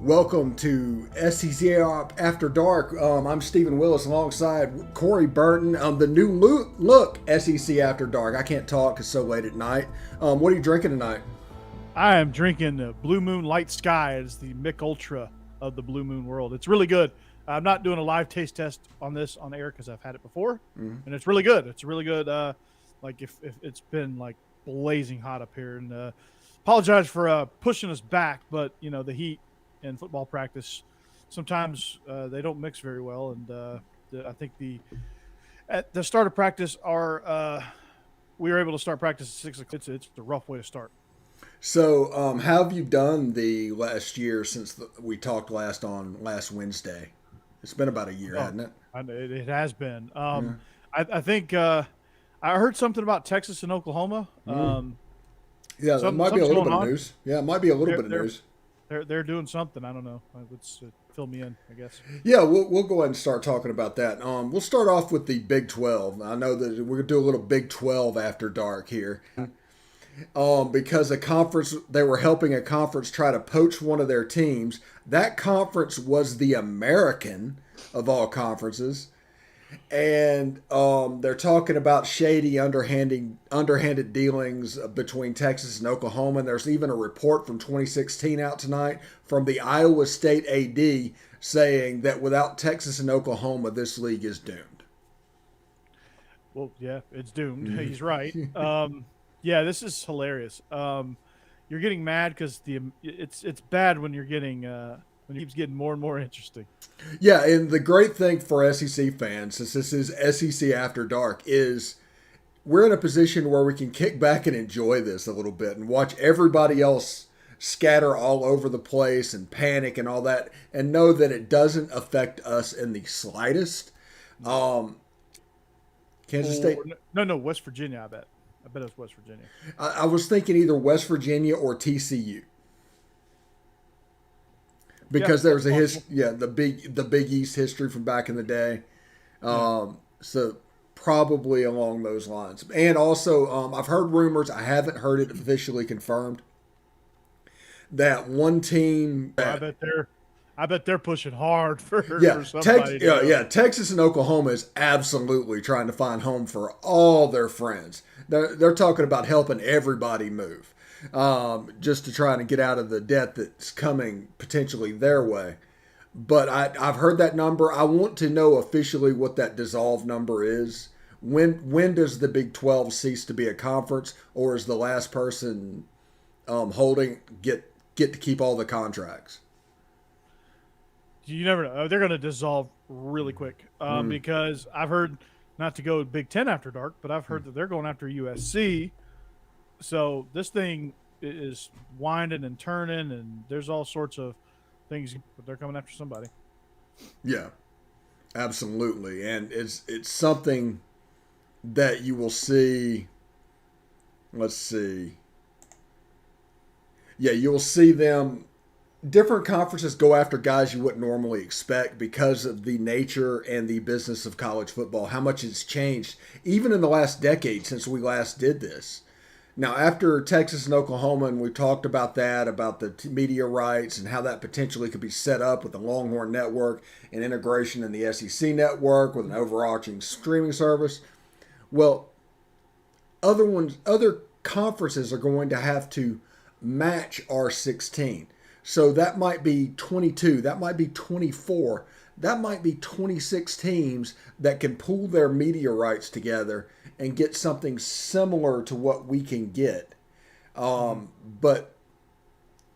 Welcome to SEC After Dark. I'm Stephen Willis alongside Corey Burton. The new look SEC After Dark. I can't talk, it's so late at night. What are you drinking tonight? I am drinking Blue Moon Light Sky. It's the Mick Ultra of the Blue Moon world. It's really good. I'm not doing a live taste test on this on air because I've had it before, and it's really good. It's really good. Like if it's been like blazing hot up here, and apologize for pushing us back, but you know the heat and football practice sometimes they don't mix very well, and I think at the start of practice we were able to start practice at 6 o'clock. It's a rough way to start. So, how have you done the last year since we talked last Wednesday? It's been about a year, hasn't it? It has been. I think I heard something about Texas and Oklahoma. Yeah, that might be a little bit of news. Yeah, it might be a little bit of news. They're doing something. I don't know. Let's fill me in, I guess. Yeah, we'll go ahead and start talking about that. We'll start off with the Big 12. I know that we're going to do a little Big 12 after dark here. Because they were helping a conference try to poach one of their teams. That conference was the American of all conferences. And they're talking about shady, underhanded dealings between Texas and Oklahoma. And there's even a report from 2016 out tonight from the Iowa State AD saying that without Texas and Oklahoma, this league is doomed. Well, yeah, it's doomed. He's right. Yeah, this is hilarious. You're getting mad because it's bad when you're getting when it keeps getting more and more interesting. Yeah, and the great thing for SEC fans, since this is SEC After Dark, is we're in a position where we can kick back and enjoy this a little bit and watch everybody else scatter all over the place and panic and all that, and know that it doesn't affect us in the slightest. Kansas State? No, West Virginia, I bet it was West Virginia. I was thinking either West Virginia or TCU. Because there was the Big East history from back in the day. So probably along those lines. And also, I've heard rumors, I haven't heard it officially confirmed, that one team... I bet they're pushing hard for somebody. Texas and Oklahoma is absolutely trying to find home for all their friends. They're talking about helping everybody move, just to try to get out of the debt that's coming potentially their way. But I've heard that number. I want to know officially what that dissolve number is. When does the Big 12 cease to be a conference, or is the last person holding get to keep all the contracts? You never know. They're going to dissolve really quick because I've heard, not to go Big Ten After Dark, but I've heard that they're going after USC. So this thing is winding and turning, and there's all sorts of things, but they're coming after somebody. Yeah, absolutely. And it's something that you will see. Let's see. Yeah, you will see them. Different conferences go after guys you wouldn't normally expect because of the nature and the business of college football, how much it's changed, even in the last decade since we last did this. Now, after Texas and Oklahoma, and we talked about that, about the media rights and how that potentially could be set up with the Longhorn Network and integration in the SEC network with an overarching streaming service. Well, other conferences are going to have to match our 16. So that might be 22, that might be 24, that might be 26 teams that can pool their media rights together and get something similar to what we can get. But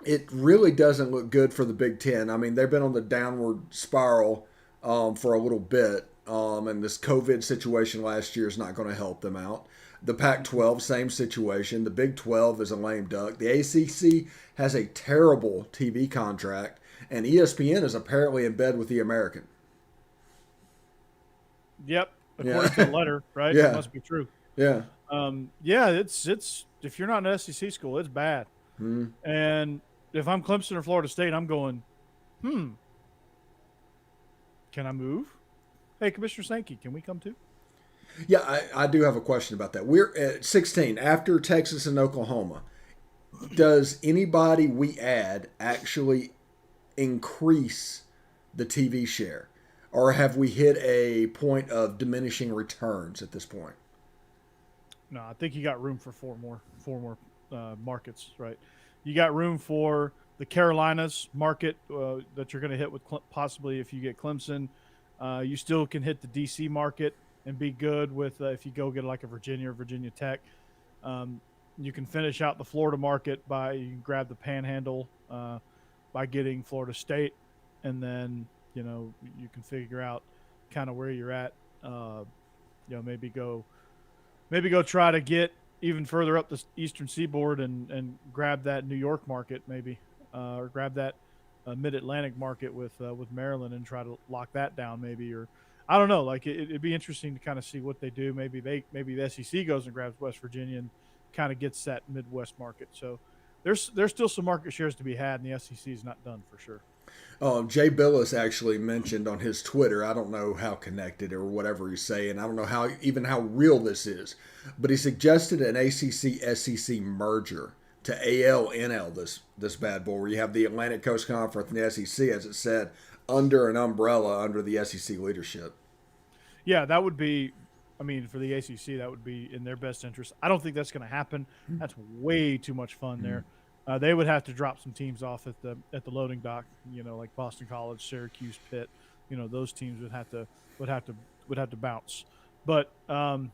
it really doesn't look good for the Big Ten. I mean, they've been on the downward spiral for a little bit, and this COVID situation last year is not going to help them out. The Pac-12, same situation. The Big 12 is a lame duck. The ACC has a terrible TV contract, and ESPN is apparently in bed with the American. Yep, according to the letter, right? Yeah. It must be true. Yeah. It's if you're not an SEC school, it's bad. And if I'm Clemson or Florida State, I'm going, can I move? Hey, Commissioner Sankey, can we come too? Yeah, I do have a question about that. We're at 16 after Texas and Oklahoma. Does anybody we add actually increase the TV share? Or have we hit a point of diminishing returns at this point? No, I think you got room for four more markets, right? You got room for the Carolinas market that you're going to hit with possibly if you get Clemson. You still can hit the DC market and be good with if you go get like a Virginia or Virginia Tech. You can finish out the Florida market by you can grab the Panhandle by getting Florida State, and then you can figure out kind of where you're at. Maybe go try to get even further up the eastern seaboard and grab that New York market maybe, or grab that mid Atlantic market with Maryland and try to lock that down maybe, or I don't know. Like it'd be interesting to kind of see what they do. Maybe the SEC goes and grabs West Virginia and kind of gets that Midwest market. So there's still some market shares to be had, and the SEC is not done for sure. Jay Billis actually mentioned on his Twitter, I don't know how connected or whatever he's saying, I don't know how real this is, but he suggested an ACC SEC merger to AL-NL this bad boy, where you have the Atlantic Coast Conference and the SEC, as it said, under an umbrella under the SEC leadership. Yeah, that would be, I mean, for the ACC, that would be in their best interest. I don't think that's going to happen. That's way too much fun there. They would have to drop some teams off at the loading dock, like Boston College, Syracuse, Pitt. Those teams would have to bounce. But I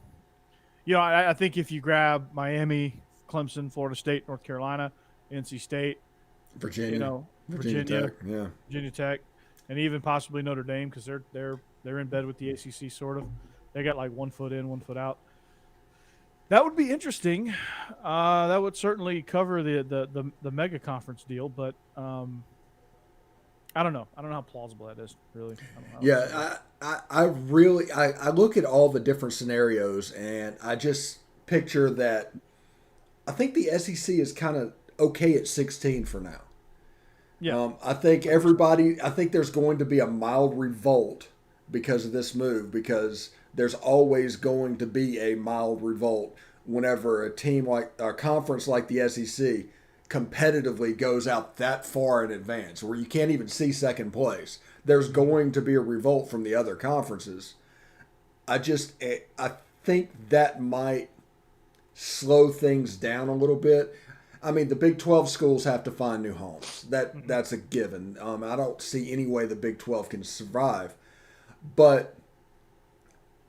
think if you grab Miami, Clemson, Florida State, North Carolina, NC State, Virginia Virginia Tech, yeah, Virginia Tech, and even possibly Notre Dame, because they're in bed with the ACC sort of. They got like 1 foot in, 1 foot out. That would be interesting. That would certainly cover the mega conference deal, but I don't know. I don't know how plausible that is, really. I look at all the different scenarios, and I just picture that I think the SEC is kind of okay at 16 for now. Yeah. I think there's going to be a mild revolt because of this move, because there's always going to be a mild revolt whenever a conference like the SEC competitively goes out that far in advance, where you can't even see second place. There's going to be a revolt from the other conferences. I think that might slow things down a little bit. I mean, the Big 12 schools have to find new homes. That's a given. I don't see any way the Big 12 can survive. But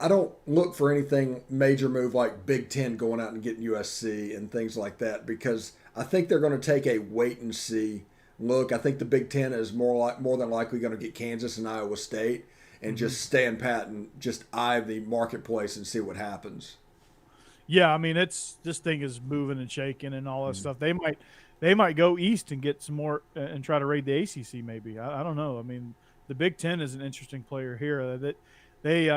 I don't look for anything major move like Big 10 going out and getting USC and things like that, because I think they're going to take a wait and see look. I think the Big 10 is more than likely going to get Kansas and Iowa State and just stand pat and just eye the marketplace and see what happens. Yeah, I mean, this thing is moving and shaking and all that stuff. They might go east and get some more and try to raid the ACC maybe. I don't know. I mean, the Big 10 is an interesting player here. That they,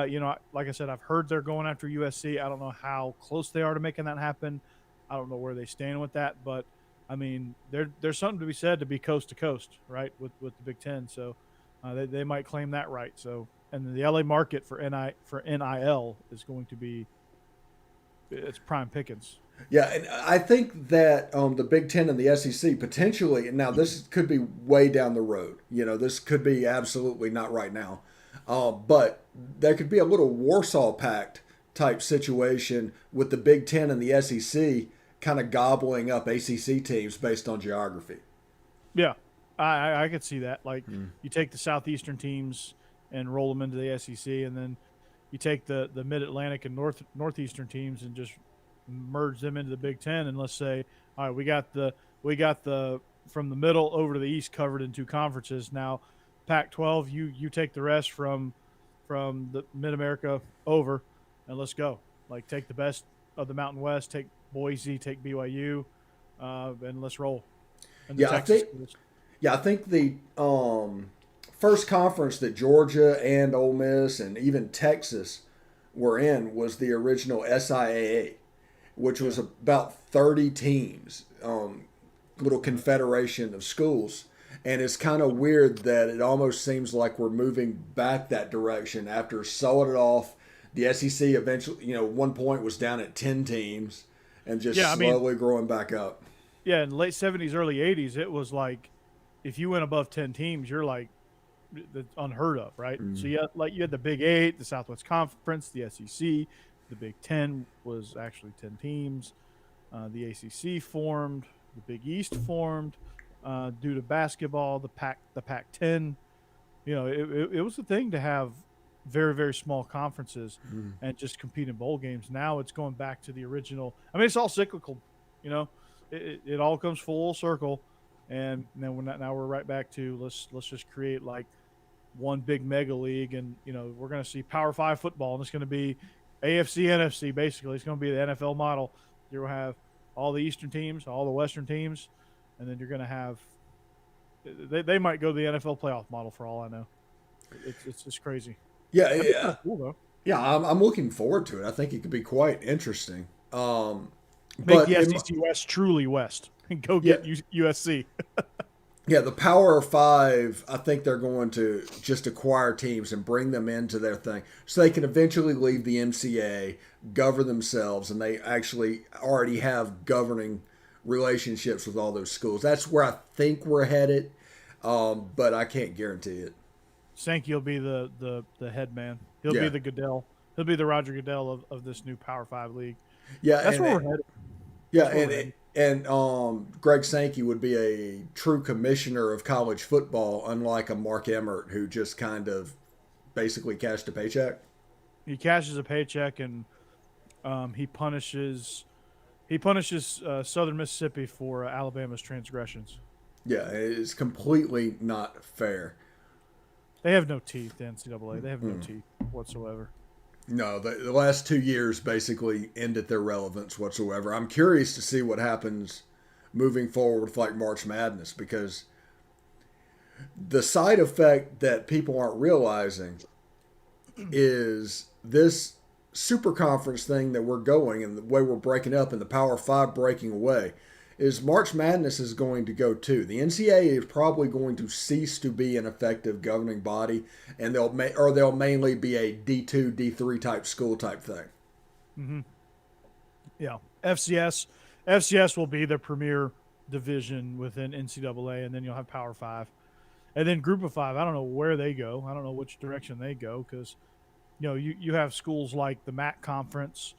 like I said, I've heard they're going after USC. I don't know how close they are to making that happen. I don't know where they stand with that, but I mean, there's something to be said to be coast to coast, right? With the Big 10, so they might claim that right. So, and the LA market for NIL is going to be. It's prime pickings. Yeah, and I think that the Big Ten and the SEC potentially, now this could be way down the road. This could be absolutely not right now. But there could be a little Warsaw Pact type situation with the Big Ten and the SEC kind of gobbling up ACC teams based on geography. Yeah, I could see that. Like you take the Southeastern teams and roll them into the SEC, and then you take the Mid-Atlantic and Northeastern teams and just merge them into the Big Ten, and let's say, all right, we got the from the middle over to the east covered in two conferences. Now, Pac-12, you take the rest from the Mid-America over, and let's go. Like take the best of the Mountain West, take Boise, take BYU, and let's roll. And I think the first conference that Georgia and Ole Miss and even Texas were in was the original SIAA, which was about 30 teams, little confederation of schools. And it's kind of weird that it almost seems like we're moving back that direction after selling it off. The SEC eventually, one point was down at 10 teams and just slowly growing back up. Yeah, in the late 70s, early 80s, it was like if you went above 10 teams, you're like that's unheard of, right? So Mm. you had the Big Eight, the Southwest Conference, the SEC, the Big Ten was actually 10 teams. The ACC formed, the Big East formed due to basketball. The Pac-10. It was a thing to have very very small conferences Mm. and just compete in bowl games. Now it's going back to the original. I mean, it's all cyclical. You know, it all comes full circle, and then now we're right back to let's just create like one big mega league, and we're going to see Power Five football, and it's going to be AFC NFC basically. It's going to be the NFL model. You're going to have all the Eastern teams, all the Western teams, and then you're going to have they might go the NFL playoff model for all I know. It's just crazy. Yeah, That'd be kind yeah, of cool though. yeah. I'm looking forward to it. I think it could be quite interesting. Make But the SEC West truly West and go yeah, get USC. yeah, the Power Five. I think they're going to just acquire teams and bring them into their thing, so they can eventually leave the MCA, govern themselves, and they actually already have governing relationships with all those schools. That's where I think we're headed, but I can't guarantee it. Sankey will be the head man. He'll be Yeah, the Goodell. He'll be the Roger Goodell of this new Power Five league. yeah, That's where we're headed. yeah, That's where we're headed. and Greg Sankey would be a true commissioner of college football, unlike a Mark Emmert who just kind of basically cashed a paycheck. He cashes a paycheck and he punishes Southern Mississippi for Alabama's transgressions. Yeah, it's completely not fair. They have no teeth, the NCAA. They have no teeth whatsoever. No, the last 2 years basically ended their relevance whatsoever. I'm curious to see what happens moving forward with like March Madness, because the side effect that people aren't realizing is this super conference thing that we're going and the way we're breaking up and the Power Five breaking away is March Madness is going to go too. The NCAA is probably going to cease to be an effective governing body, and they'll mainly be a D2, D3 type school type thing. Mm-hmm. Yeah, FCS will be the premier division within NCAA, and then you'll have Power Five, and then Group of Five. I don't know where they go. I don't know which direction they go because you have schools like the MAC conference.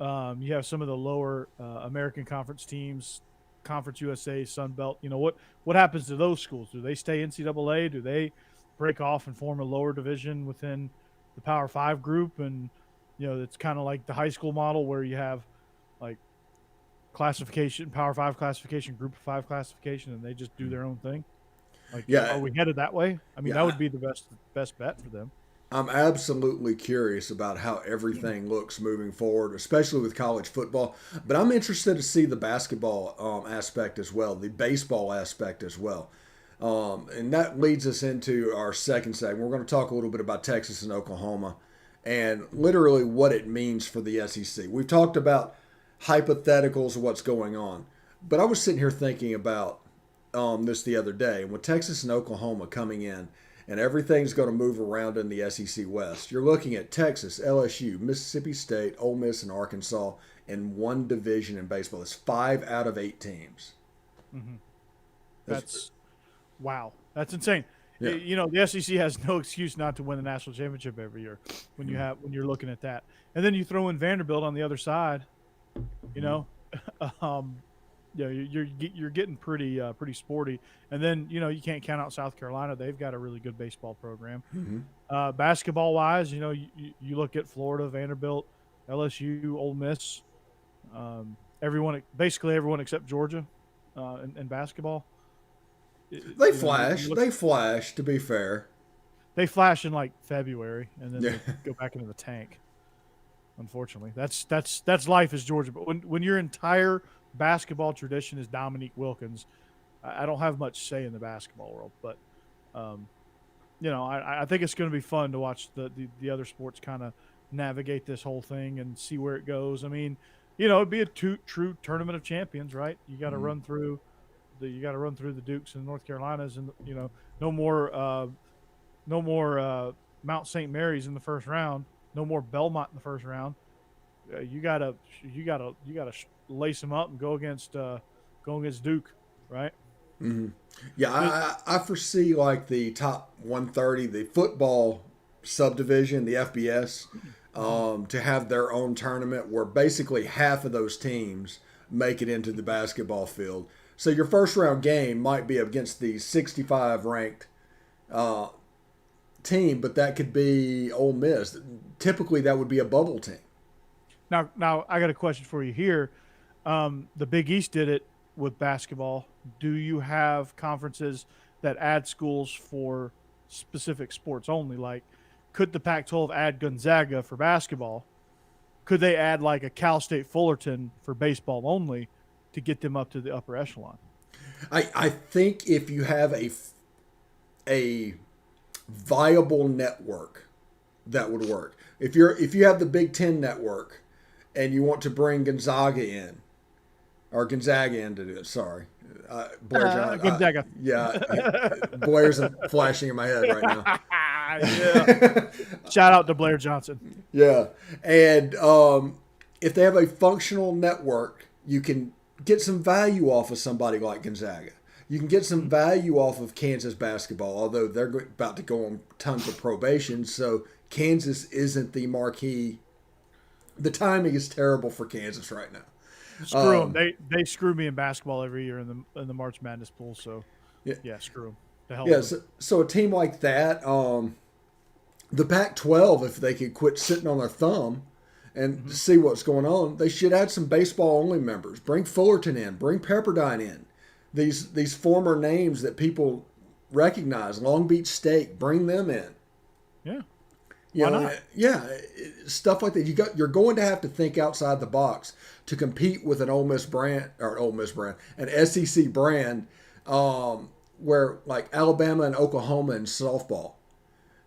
You have some of the lower American Conference teams, Conference USA, Sun Belt. What happens to those schools? Do they stay NCAA? Do they break off and form a lower division within the Power Five group? And it's kind of like the high school model where you have like classification, Power Five classification, Group of Five classification, and they just do their own thing. Like, Yeah, are we headed that way? I mean, that yeah. would be the best bet for them. I'm absolutely curious about how everything looks moving forward, especially with college football. But I'm interested to see the basketball aspect as well, the baseball aspect as well. And that leads us into our second segment. We're going to talk a little bit about Texas and Oklahoma and literally what it means for the SEC. We've talked about hypotheticals of what's going on. But I was sitting here thinking about this the other day. And with Texas and Oklahoma coming in, and everything's going to move around in the SEC West. You're looking at Texas, LSU, Mississippi State, Ole Miss, and Arkansas in one division in baseball. It's 5 out of 8 teams. Mm-hmm. That's wow. That's insane. Yeah. The SEC has no excuse not to win the national championship every year when you're looking at that. And then you throw in Vanderbilt on the other side. um, you're getting pretty sporty. And then you can't count out South Carolina. They've got a really good baseball program. Mm-hmm. Basketball wise, you look at Florida, Vanderbilt, LSU, Ole Miss, basically everyone except Georgia in basketball. They flash. They flash, to be fair. They flash in like February and then Yeah. they go back into the tank. Unfortunately, that's life as Georgia. But when your entire basketball tradition is Dominique Wilkins, I don't have much say in the basketball world. But I think it's going to be fun to watch the other sports kind of navigate this whole thing and see where it goes. I mean, it'd be a true tournament of champions, right? You got to run through the Dukes and North Carolinas, and no more Mount St. Mary's in the first round. No more Belmont in the first round. You gotta lace them up and go against Duke, right? Yeah, I foresee like the top 130, the football subdivision, the FBS, to have their own tournament where basically half of those teams make it into the basketball field. So your first round game might be against the 65 ranked team, but that could be Ole Miss. Typically, that would be a bubble team. Now I got a question for you here. The Big East did it with basketball. Do you have conferences that add schools for specific sports only? Like, could the Pac-12 add Gonzaga for basketball? Could they add like a Cal State Fullerton for baseball only to get them up to the upper echelon? I think if you have a viable network, that would work. If you have the Big Ten network and you want to bring Gonzaga in to do it, sorry. Blair Gonzaga. Blair's flashing in my head right now. Yeah. Shout out to Blair Johnson. Yeah. And if they have a functional network, you can get some value off of somebody like Gonzaga. You can get some value off of Kansas basketball, although they're about to go on tons of probation. So Kansas isn't the marquee. The timing is terrible for Kansas right now. Screw them. They screw me in basketball every year in the March Madness pool. So yeah, screw them. The hell. Yeah. So a team like that, the Pac-12, if they could quit sitting on their thumb and see what's going on, they should add some baseball only members. Bring Fullerton in. Bring Pepperdine in. These former names that people recognize, Long Beach State, bring them in. Yeah. Why not? Yeah, stuff like that. You're going to have to think outside the box to compete with an an SEC brand, where like Alabama and Oklahoma in softball.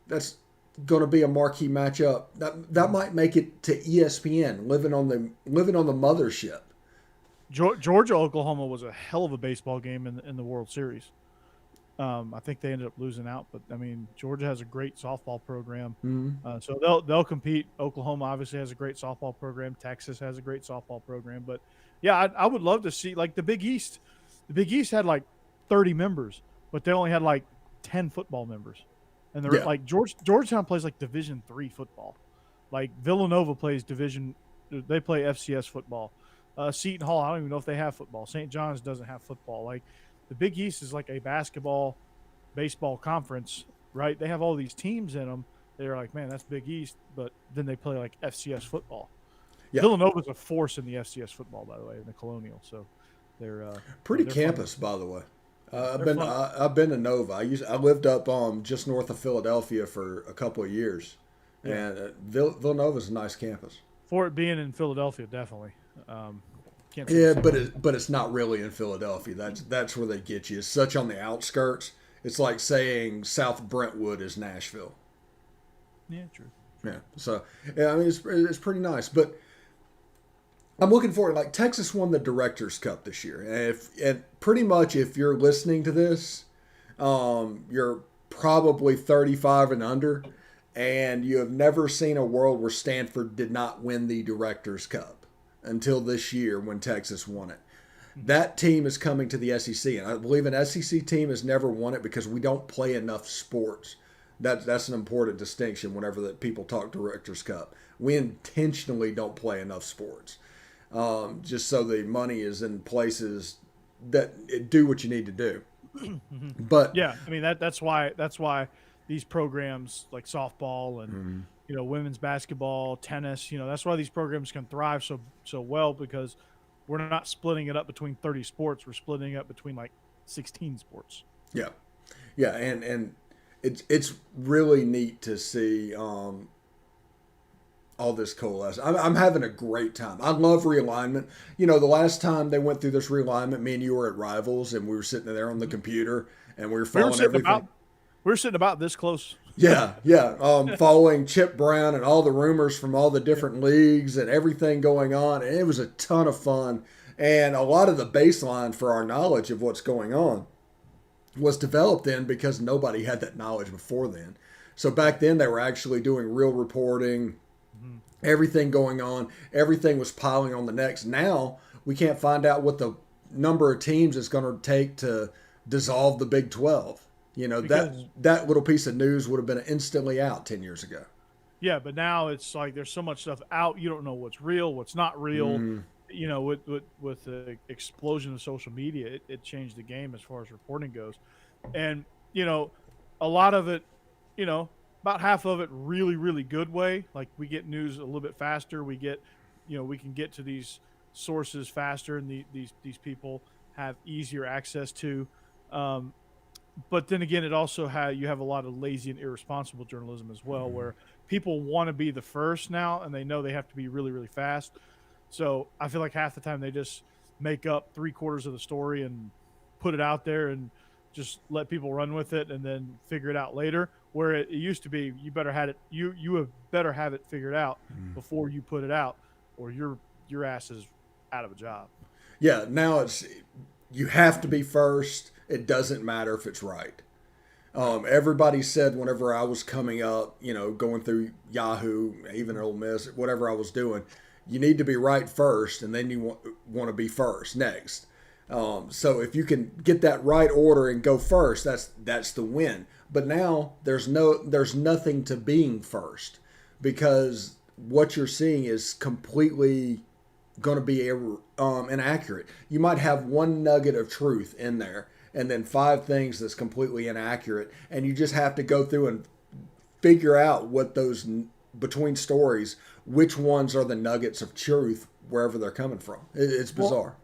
That's going to be a marquee matchup. That might make it to ESPN, living on the mothership. Georgia Oklahoma was a hell of a baseball game in the World Series. I think they ended up losing out, but I mean Georgia has a great softball program, so they'll compete. Oklahoma obviously has a great softball program. Texas has a great softball program, but yeah, I would love to see like the Big East. The Big East had like 30 members, but they only had like 10 football members, and they're like Georgetown plays like Division III football, like Villanova plays they play FCS football. Seton Hall, I don't even know if they have football. St. John's doesn't have football. Like the Big East is like a basketball, baseball conference, right? They have all these teams in them. They're like, man, that's Big East, but then they play like FCS football. Yeah. Villanova's a force in the FCS football, by the way, in the Colonial. So they're pretty campus, fun. By the way. I've been to Nova. I lived up just north of Philadelphia for a couple of years, and Villanova's a nice campus. For it being in Philadelphia, definitely. But it's not really in Philadelphia. That's where they get you. It's such on the outskirts. It's like saying South Brentwood is Nashville. Yeah, true. Yeah. So I mean it's pretty nice. But I'm looking forward. Like Texas won the Directors Cup this year, and pretty much if you're listening to this, you're probably 35 and under, and you have never seen a world where Stanford did not win the Directors Cup until this year when Texas won it. That team is coming to the SEC, and I believe an SEC team has never won it because we don't play enough sports. That's an important distinction whenever that people talk Directors Cup. We intentionally don't play enough sports, just so the money is in places that do what you need to do. But yeah, I mean that's why these programs like softball and women's basketball, tennis, that's why these programs can thrive so well, because we're not splitting it up between 30 sports. We're splitting it up between like 16 sports. Yeah. Yeah. And it's really neat to see all this coalesce. I'm having a great time. I love realignment. The last time they went through this realignment, me and you were at Rivals, and we were sitting there on the computer and we were following everything. We were sitting about this close. Yeah. Following Chip Brown and all the rumors from all the different leagues and everything going on. And it was a ton of fun. And a lot of the baseline for our knowledge of what's going on was developed then because nobody had that knowledge before then. So back then they were actually doing real reporting, everything going on. Everything was piling on the next. Now we can't find out what the number of teams it's going to take to dissolve the Big 12. You know, because that little piece of news would have been instantly out 10 years ago. yeah, but now it's like there's so much stuff out. You don't know what's real, what's not real. You know, with the explosion of social media, it changed the game as far as reporting goes. And you know, a lot of it, you know, about half of it really, really good way. Like we get news a little bit faster. We get, you know, we can get to these sources faster, and these people have easier access to. Um, but then again, it also you have a lot of lazy and irresponsible journalism as well, where people want to be the first now, and they know they have to be really, really fast. So I feel like half the time they just make up 3/4 of the story and put it out there and just let people run with it and then figure it out later. Where it used to be, you better had it, you have better have it figured out before you put it out, or your ass is out of a job. Yeah, now you have to be first. It doesn't matter if it's right. Everybody said whenever I was coming up, you know, going through Yahoo, even Ole Miss, whatever I was doing, you need to be right first, and then you want to be first next. So if you can get that right order and go first, that's the win. But now there's nothing to being first, because what you're seeing is completely going to be inaccurate. You might have one nugget of truth in there, and then 5 things that's completely inaccurate, and you just have to go through and figure out what those between stories, which ones are the nuggets of truth wherever they're coming from. It's bizarre.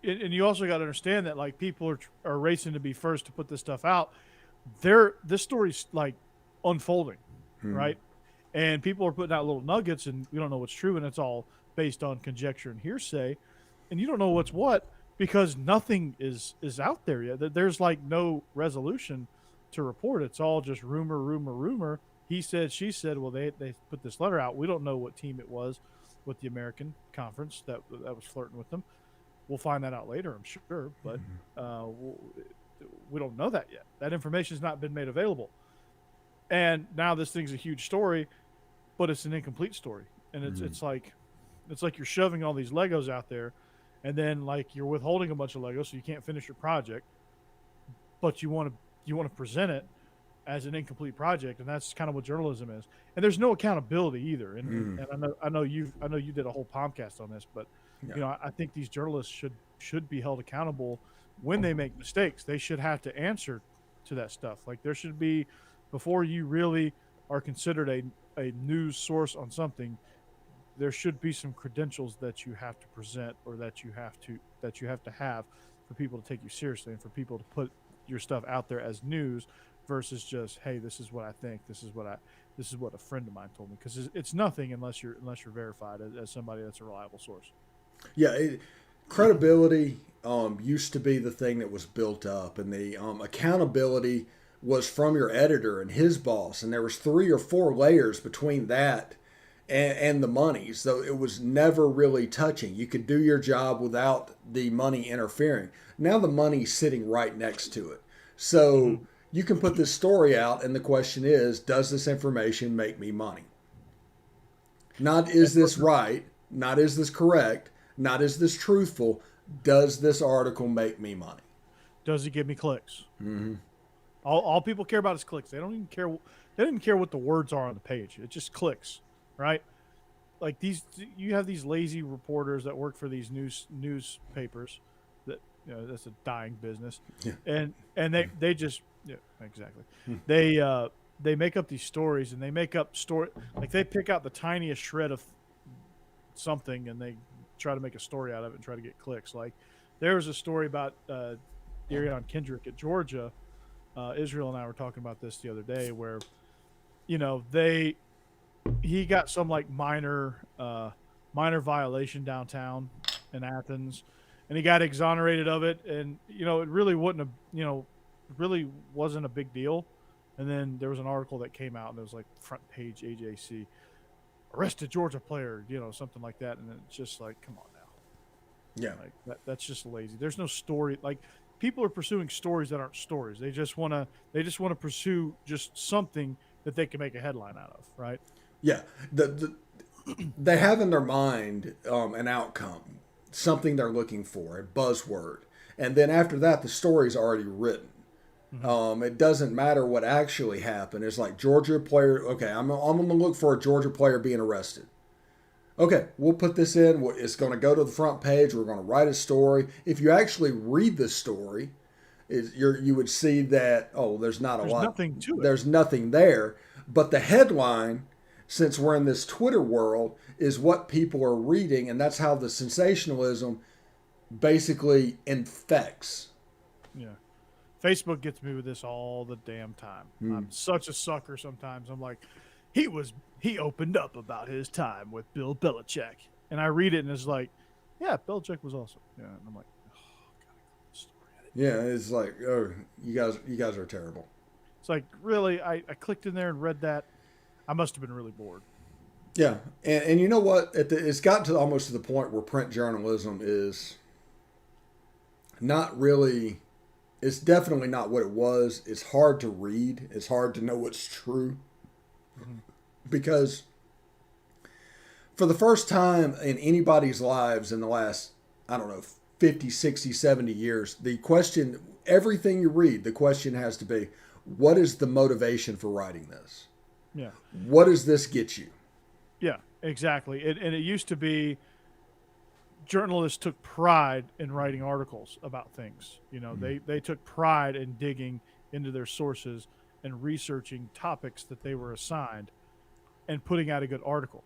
Well, and you also got to understand that like people are racing to be first to put this stuff out. This story's like unfolding, right? And people are putting out little nuggets, and we don't know what's true, and it's all based on conjecture and hearsay, and you don't know what's what because nothing is out there yet. There's like no resolution to report. It's all just rumor. He said, she said. Well, they put this letter out. We don't know what team it was with the American Conference that was flirting with them. We'll find that out later, I'm sure, but we don't know that yet. That information has not been made available. And now this thing's a huge story, but it's an incomplete story. And it's like you're shoving all these Legos out there, and then like you're withholding a bunch of Legos so you can't finish your project, but you want to present it as an incomplete project, and that's kind of what journalism is. And there's no accountability either. And I know you did a whole podcast on this, but you know, I think these journalists should be held accountable when they make mistakes. They should have to answer to that stuff. Like there should be, before you really are considered a news source on something, there should be some credentials that you have to present, or that you have to have for people to take you seriously, and for people to put your stuff out there as news versus just, hey, this is what I think, this is what a friend of mine told me, because it's nothing unless you're verified as somebody that's a reliable source. Yeah, credibility used to be the thing that was built up, and the accountability was from your editor and his boss, and there was 3 or 4 layers between that and the money. So it was never really touching. You could do your job without the money interfering. Now the money's sitting right next to it. So you can put this story out, and the question is, does this information make me money? Not is this right, not is this correct, not is this truthful. Does this article make me money? Does it give me clicks? All people care about is clicks. They don't even care. They don't even care what the words are on the page. It just clicks, right? Like you have these lazy reporters that work for these newspapers. That, you know, that's a dying business. Yeah. And they just, yeah, exactly. They make up these stories, and they make up like they pick out the tiniest shred of something, and they try to make a story out of it and try to get clicks. Like there was a story about Darion Kendrick at Georgia. Israel and I were talking about this the other day, where, you know, he got some like minor violation downtown in Athens, and he got exonerated of it. And, you know, it really wouldn't have, you know, really wasn't a big deal. And then there was an article that came out, and it was like front page AJC, arrested Georgia player, you know, something like that. And it's just like, come on now. Yeah. Like that's just lazy. There's no story. Like people are pursuing stories that aren't stories. They just want to pursue just something that they can make a headline out of. Right. Yeah. They have in their mind an outcome, something they're looking for, a buzzword. And then after that, the story's already written. It doesn't matter what actually happened. It's like Georgia player. Okay, I'm going to look for a Georgia player being arrested. Okay, we'll put this in. It's going to go to the front page. We're going to write a story. If you actually read the story, you would see that, there's not a lot. There's nothing to it. There's nothing there. But the headline, since we're in this Twitter world, is what people are reading, and that's how the sensationalism basically infects. Yeah. Facebook gets me with this all the damn time. I'm such a sucker sometimes. I'm like, he opened up about his time with Bill Belichick. And I read it and it's like, yeah, Belichick was awesome. Yeah. And I'm like, yeah, it's like, oh, you guys are terrible. It's like, really? I clicked in there and read that. I must have been really bored. Yeah. And you know what? It's gotten to almost to the point where print journalism is not really, it's definitely not what it was. It's hard to read. It's hard to know what's true. Because for the first time in anybody's lives in the last, I don't know, 50, 60, 70 years, the question, everything you read, the question has to be, what is the motivation for writing this? Yeah. What does this get you? Yeah, exactly. And it used to be journalists took pride in writing articles about things. You know, they took pride in digging into their sources and researching topics that they were assigned and putting out a good article.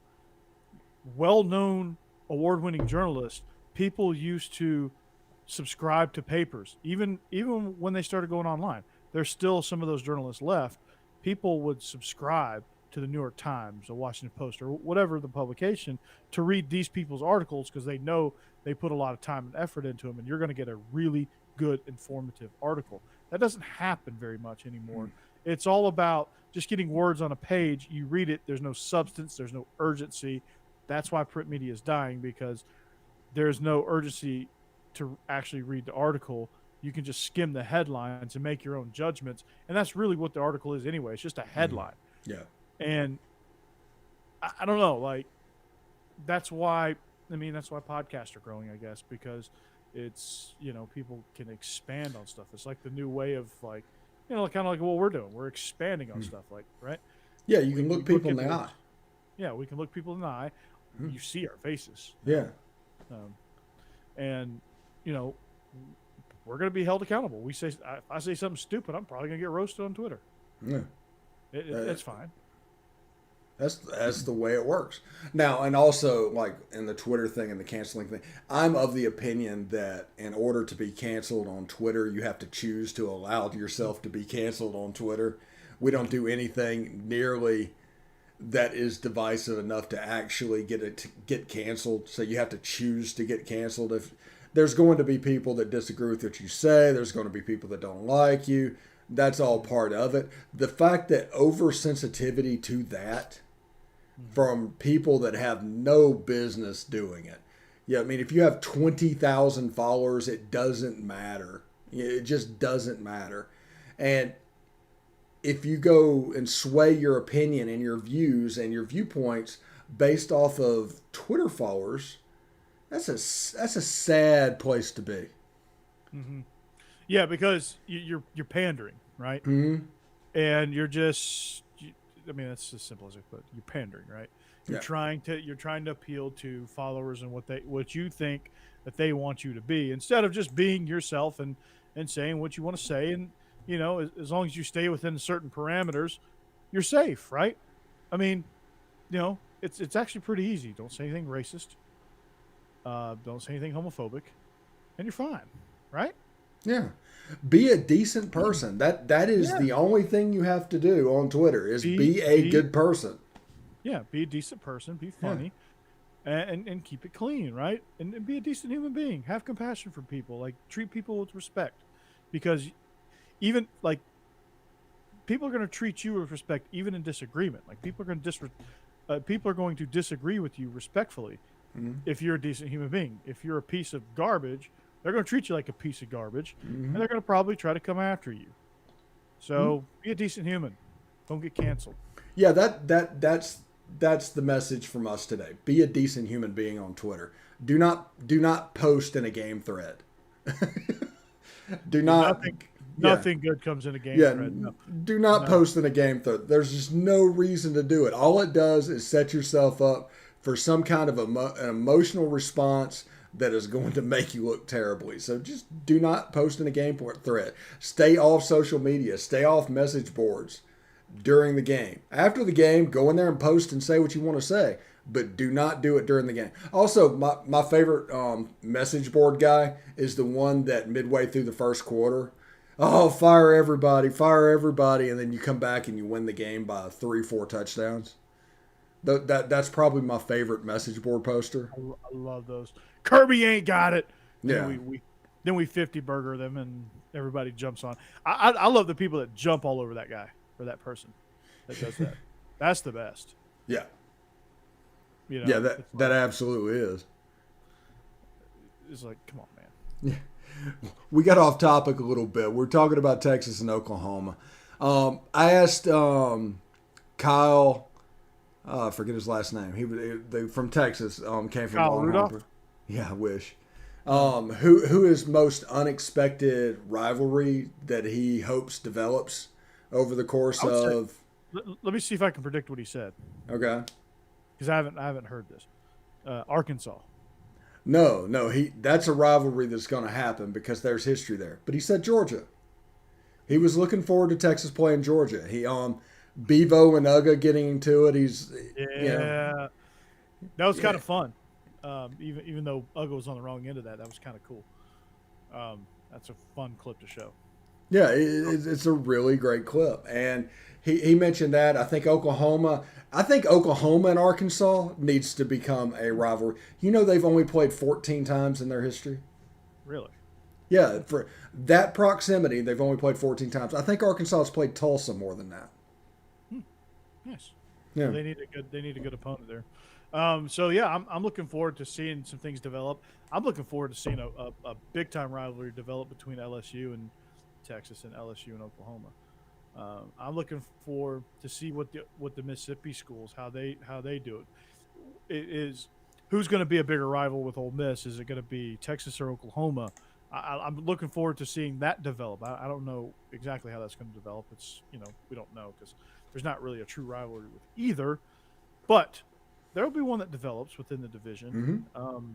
Well-known award-winning journalists, people used to subscribe to papers. Even when they started going online, there's still some of those journalists left. People would subscribe to the New York Times or Washington Post or whatever the publication to read these people's articles because they know they put a lot of time and effort into them, and you're going to get a really good, informative article. That doesn't happen very much anymore. It's all about just getting words on a page. You read it. There's no substance. There's no urgency. That's why print media is dying, because there's no urgency to actually read the article. You can just skim the headlines and make your own judgments. And that's really what the article is anyway. It's just a headline. Yeah. And I don't know, like, that's why podcasts are growing, I guess, because it's, people can expand on stuff. It's like the new way of, like, kind of like what we're doing. We're expanding on stuff, like, right? Yeah, you can look people in the eye. Yeah, we can look people in the eye. You see our faces. Yeah. And, we're going to be held accountable. If I say something stupid, I'm probably going to get roasted on Twitter. Yeah. It's fine. That's the way it works. Now, and also, like, in the Twitter thing and the canceling thing, I'm of the opinion that in order to be canceled on Twitter, you have to choose to allow yourself to be canceled on Twitter. We don't do anything nearly that is divisive enough to actually get canceled. So you have to choose to get canceled. If there's going to be people that disagree with what you say, there's going to be people that don't like you. That's all part of it. The fact that oversensitivity to that from people that have no business doing it. Yeah, I mean, if you have 20,000 followers, it doesn't matter. It just doesn't matter. And if you go and sway your opinion and your views and your viewpoints based off of Twitter followers, that's a sad place to be. Mm-hmm. Yeah, because you're pandering, right? Mm-hmm. And you're just, that's as simple as it put. You're pandering, right? You're trying to appeal to followers and what you think that they want you to be, instead of just being yourself and saying what you want to say. And as long as you stay within certain parameters, you're safe, right? I mean, it's actually pretty easy. Don't say anything racist. Don't say anything homophobic, and you're fine, right? Yeah. Be a decent person. That is the only thing you have to do on Twitter is be a good person. Yeah, be a decent person, be funny, and keep it clean, right? And be a decent human being. Have compassion for people. Like, treat people with respect. Because even, like, people are going to treat you with respect even in disagreement. Like, people are going to disagree with you respectfully if you're a decent human being. If you're a piece of garbage, they're going to treat you like a piece of garbage, and they're going to probably try to come after you. So be a decent human. Don't get canceled. Yeah, that's the message from us today. Be a decent human being on Twitter. Do not post in a game thread. Do not Yeah. Nothing good comes in a game Yeah, thread. No, do not no. post in a game thread. There's just no reason to do it. All it does is set yourself up for some kind of an emotional response that is going to make you look terribly. So just do not post in a game thread. Stay off social media. Stay off message boards during the game. After the game, go in there and post and say what you want to say, but do not do it during the game. Also, my favorite message board guy is the one that midway through the first quarter, oh, fire everybody, and then you come back and you win the game by 3-4 touchdowns. That's probably my favorite message board poster. I love those. Kirby ain't got it. And Yeah. then we 50 burger them and everybody jumps on. I love the people that jump all over that guy or that person that does that. That's the best. Yeah. You know, Yeah, it's that absolutely is. It's like, come on, man. Yeah. We got off topic a little bit. We're talking about Texas and Oklahoma. I asked Kyle, I forget his last name. They from Texas. Came from Kyle Rudolph? Longhorn. Yeah, I wish. Who is most unexpected rivalry that he hopes develops over the course of? Let me see if I can predict what he said Okay. because I haven't heard this. Arkansas. No, that's a rivalry that's going to happen because there's history there. But he said Georgia. He was looking forward to Texas playing Georgia. Bevo and Uga getting into it. Yeah, that was kind of fun. Even though Uga was on the wrong end of that was kind of cool. That's a fun clip to show. Yeah, it's a really great clip. And he mentioned that. I think Oklahoma and Arkansas needs to become a rivalry. You know, they've only played 14 times in their history. Really? Yeah, for that proximity, they've only played 14 times. I think Arkansas has played Tulsa more than that. Nice. Yeah. Well, they need a good opponent there. So yeah, I'm looking forward to seeing some things develop. I'm looking forward to seeing a big time rivalry develop between LSU and Texas and LSU and Oklahoma. I'm looking forward to see what the Mississippi schools how they do it. It is who's going to be a bigger rival with Ole Miss? Is it going to be Texas or Oklahoma? I'm looking forward to seeing that develop. I don't know exactly how that's going to develop. It's we don't know because there's not really a true rivalry with either, but there will be one that develops within the division. Mm-hmm.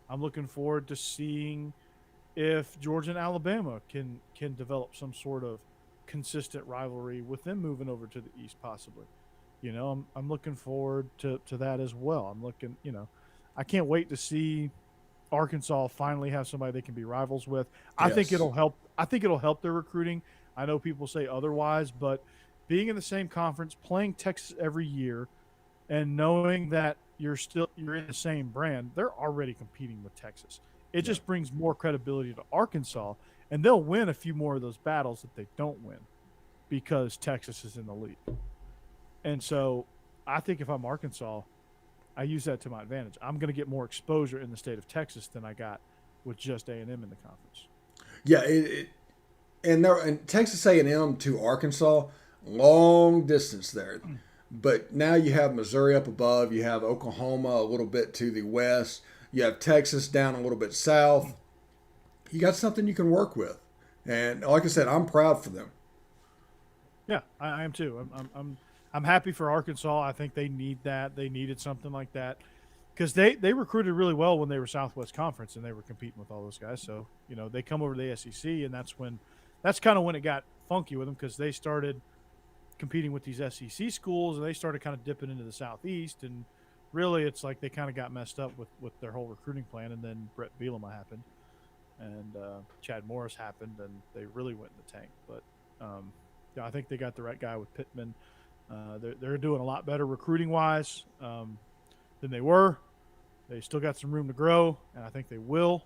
I'm looking forward to seeing if Georgia and Alabama can develop some sort of consistent rivalry with them moving over to the East, possibly. I'm looking forward to that as well. I'm looking, I can't wait to see Arkansas finally have somebody they can be rivals with. I Yes. think it'll help. I think it'll help their recruiting. I know people say otherwise, but being in the same conference, playing Texas every year, and knowing that you're in the same brand, they're already competing with Texas. It just brings more credibility to Arkansas, and they'll win a few more of those battles that they don't win because Texas is in the league. And so I think if I'm Arkansas, I use that to my advantage. I'm going to get more exposure in the state of Texas than I got with just A&M in the conference. Yeah, and Texas A&M to Arkansas, long distance there. But now you have Missouri up above. You have Oklahoma a little bit to the west. You have Texas down a little bit south. You got something you can work with. And like I said, I'm proud for them. Yeah, I am too. I'm happy for Arkansas. I think they need that. They needed something like that because they recruited really well when they were Southwest Conference and they were competing with all those guys. So they come over to the SEC, and that's kind of when it got funky with them because they started competing with these SEC schools and they started kind of dipping into the Southeast, and really it's like they kind of got messed up with their whole recruiting plan. And then Brett Bielema happened, and Chad Morris happened, and they really went in the tank. But I think they got the right guy with Pittman. They're doing a lot better recruiting wise than they were. They still got some room to grow, and I think they will.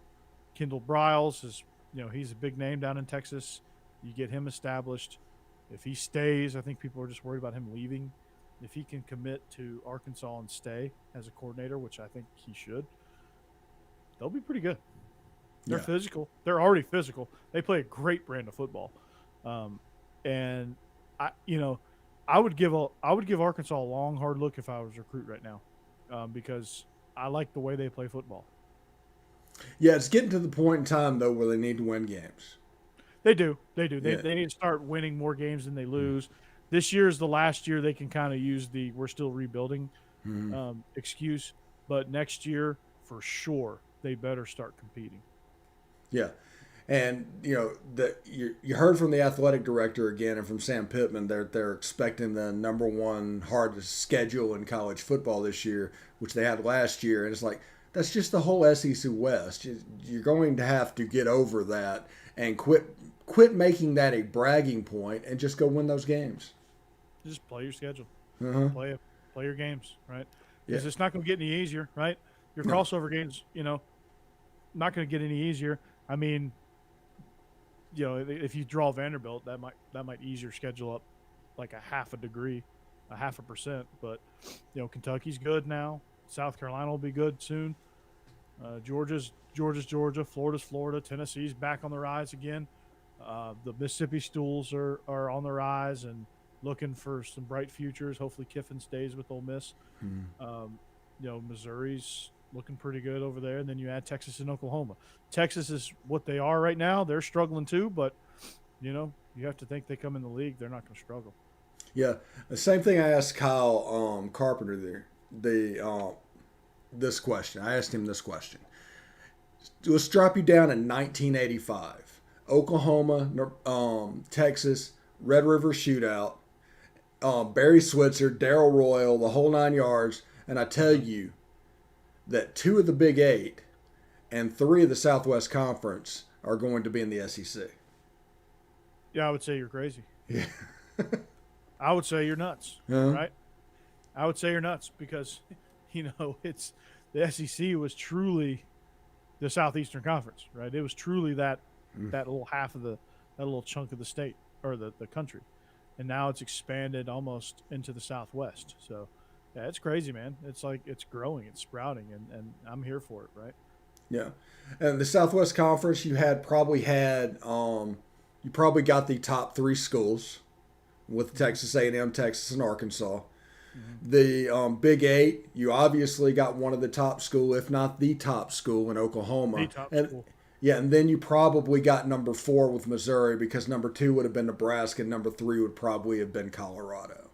Kendall Briles is, he's a big name down in Texas. You get him established. If he stays, I think people are just worried about him leaving. If he can commit to Arkansas and stay as a coordinator, which I think he should, they'll be pretty good. They're physical. They're already physical. They play a great brand of football, and I would give Arkansas a long, hard look if I was a recruit right now, because I like the way they play football. Yeah, it's getting to the point in time though where they need to win games. They do. They do. Yeah. They need to start winning more games than they lose. This year is the last year they can kind of use the "we're still rebuilding" excuse. But next year, for sure, they better start competing. Yeah. And you heard from the athletic director again and from Sam Pittman they're expecting the number one hardest schedule in college football this year, which they had last year, and it's like that's just the whole SEC West. You're going to have to get over that and quit making that a bragging point and just go win those games. Just play your schedule, Uh-huh. play your games, right? Yeah. Because it's not going to get any easier, right? Your No. crossover games, not going to get any easier. I mean, if you draw Vanderbilt, that might ease your schedule up like a half a degree, a half a percent. But Kentucky's good now. South Carolina will be good soon. Georgia. Florida's Florida. Tennessee's back on the rise again. The Mississippi Stools are on the rise and looking for some bright futures. Hopefully Kiffin stays with Ole Miss. Missouri's looking pretty good over there. And then you add Texas and Oklahoma. Texas is what they are right now. They're struggling too, but you have to think they come in the league, they're not going to struggle. Yeah, the same thing I asked Kyle Carpenter there. This question. I asked him this question. Let's drop you down in 1985. Oklahoma, Texas, Red River Shootout, Barry Switzer, Darrell Royal, the whole 9 yards, and I tell you that 2 of the Big 8 and 3 of the Southwest Conference are going to be in the SEC. Yeah, I would say you're crazy. Yeah. I would say you're nuts, Uh-huh. right? I would say you're nuts because, it's the SEC was truly the Southeastern Conference, right? It was truly that little that little chunk of the state or the country, and now it's expanded almost into the Southwest. So, yeah, it's crazy, man. It's like it's growing, it's sprouting, and I'm here for it, right? Yeah, and the Southwest Conference, you probably got the top 3 schools with Texas A&M, Texas, and Arkansas. The Big 8, you obviously got one of the top school, if not the top school in Oklahoma. The top school. Yeah, and then you probably got number 4 with Missouri because number 2 would have been Nebraska and number 3 would probably have been Colorado.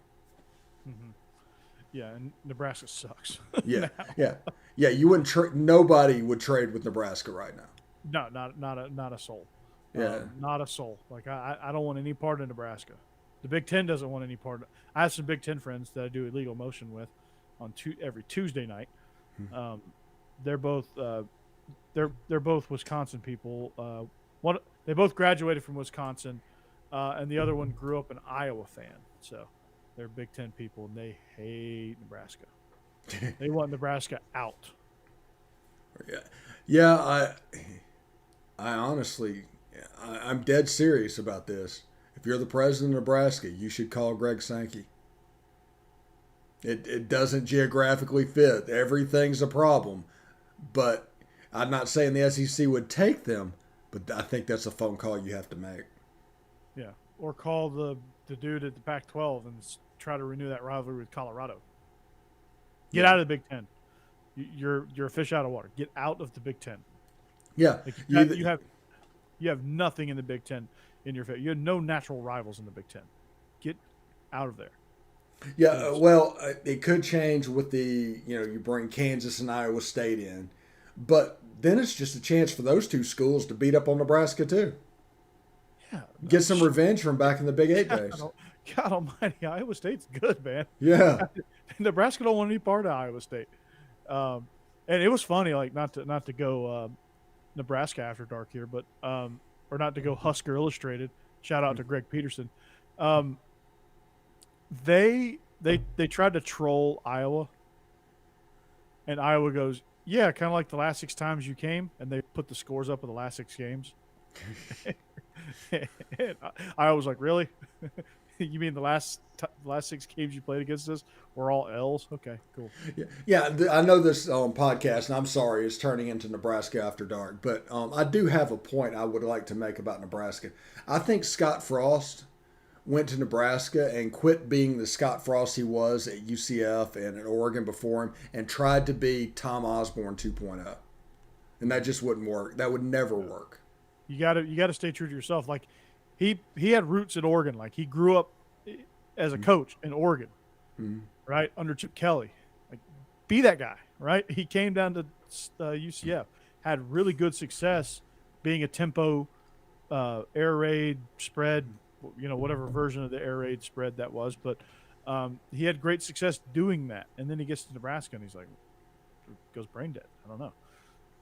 Yeah, and Nebraska sucks. Yeah, yeah. You wouldn't. Nobody would trade with Nebraska right now. No, not a soul. Yeah, not a soul. Like I don't want any part of Nebraska. The Big Ten doesn't want any part. I have some Big Ten friends that I do illegal motion with on every Tuesday night. They're both they're both Wisconsin people. They both graduated from Wisconsin, and the other one grew up an Iowa fan. So they're Big Ten people, and they hate Nebraska. They want Nebraska out. Yeah. I honestly, I'm dead serious about this. If you're the president of Nebraska, you should call Greg Sankey. It doesn't geographically fit. Everything's a problem. But I'm not saying the SEC would take them, but I think that's a phone call you have to make. Yeah, or call the dude at the Pac-12 and try to renew that rivalry with Colorado. Get out of the Big Ten. You're a fish out of water. Get out of the Big Ten. Yeah, like you have nothing in the Big Ten in your face. You have no natural rivals in the Big Ten. Get out of there. Yeah, well, it could change with you bring Kansas and Iowa State in, but then it's just a chance for those 2 schools to beat up on Nebraska too. Yeah, get some revenge from back in the Big 8 days. God Almighty, Iowa State's good, man. Yeah, Nebraska don't want any part of Iowa State. And it was funny, like not to go Nebraska after dark here, but or not to go Husker Illustrated. Shout out to Greg Peterson. They tried to troll Iowa, and Iowa goes, "Yeah, kind of like the last 6 times you came," and they put the scores up of the last 6 games. And Iowa was like, "Really? You mean the last 6 games you played against us were all L's? Okay, cool." Yeah. I know this podcast, and I'm sorry, it's turning into Nebraska After Dark, but I do have a point I would like to make about Nebraska. I think Scott Frost went to Nebraska and quit being the Scott Frost he was at UCF and at Oregon before him and tried to be Tom Osborne 2.0. And that just wouldn't work. That would never work. you gotta stay true to yourself. Like he had roots in Oregon. Like he grew up as a coach in Oregon, right, under Chip Kelly. Like, be that guy, right? He came down to UCF, had really good success being a tempo air raid spread, whatever version of the air raid spread that was. But he had great success doing that. And then he gets to Nebraska and he's like, goes brain dead. I don't know.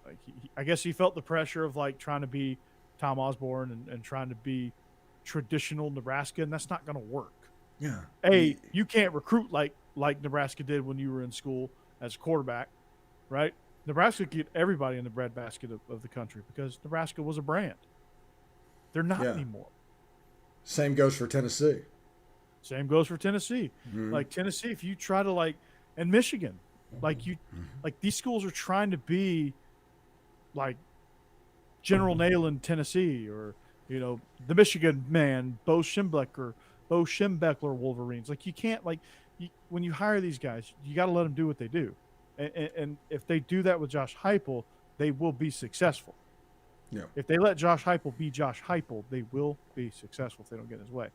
Like I guess he felt the pressure of like trying to be Tom Osborne and trying to be traditional Nebraska, and that's not going to work. Yeah. You can't recruit like Nebraska did when you were in school as a quarterback, right? Nebraska could get everybody in the breadbasket of the country because Nebraska was a brand. They're not anymore. Same goes for Tennessee. Same goes for Tennessee. Like Tennessee, if you try to and Michigan, like these schools are trying to be like General Neyland, Tennessee, or the Michigan man, Bo Schembechler Wolverines. Like you can't when you hire these guys, you got to let them do what they do, and if they do that with Josh Heupel, they will be successful. Yeah. If they let Josh Heupel be Josh Heupel, they will be successful if they don't get in his way.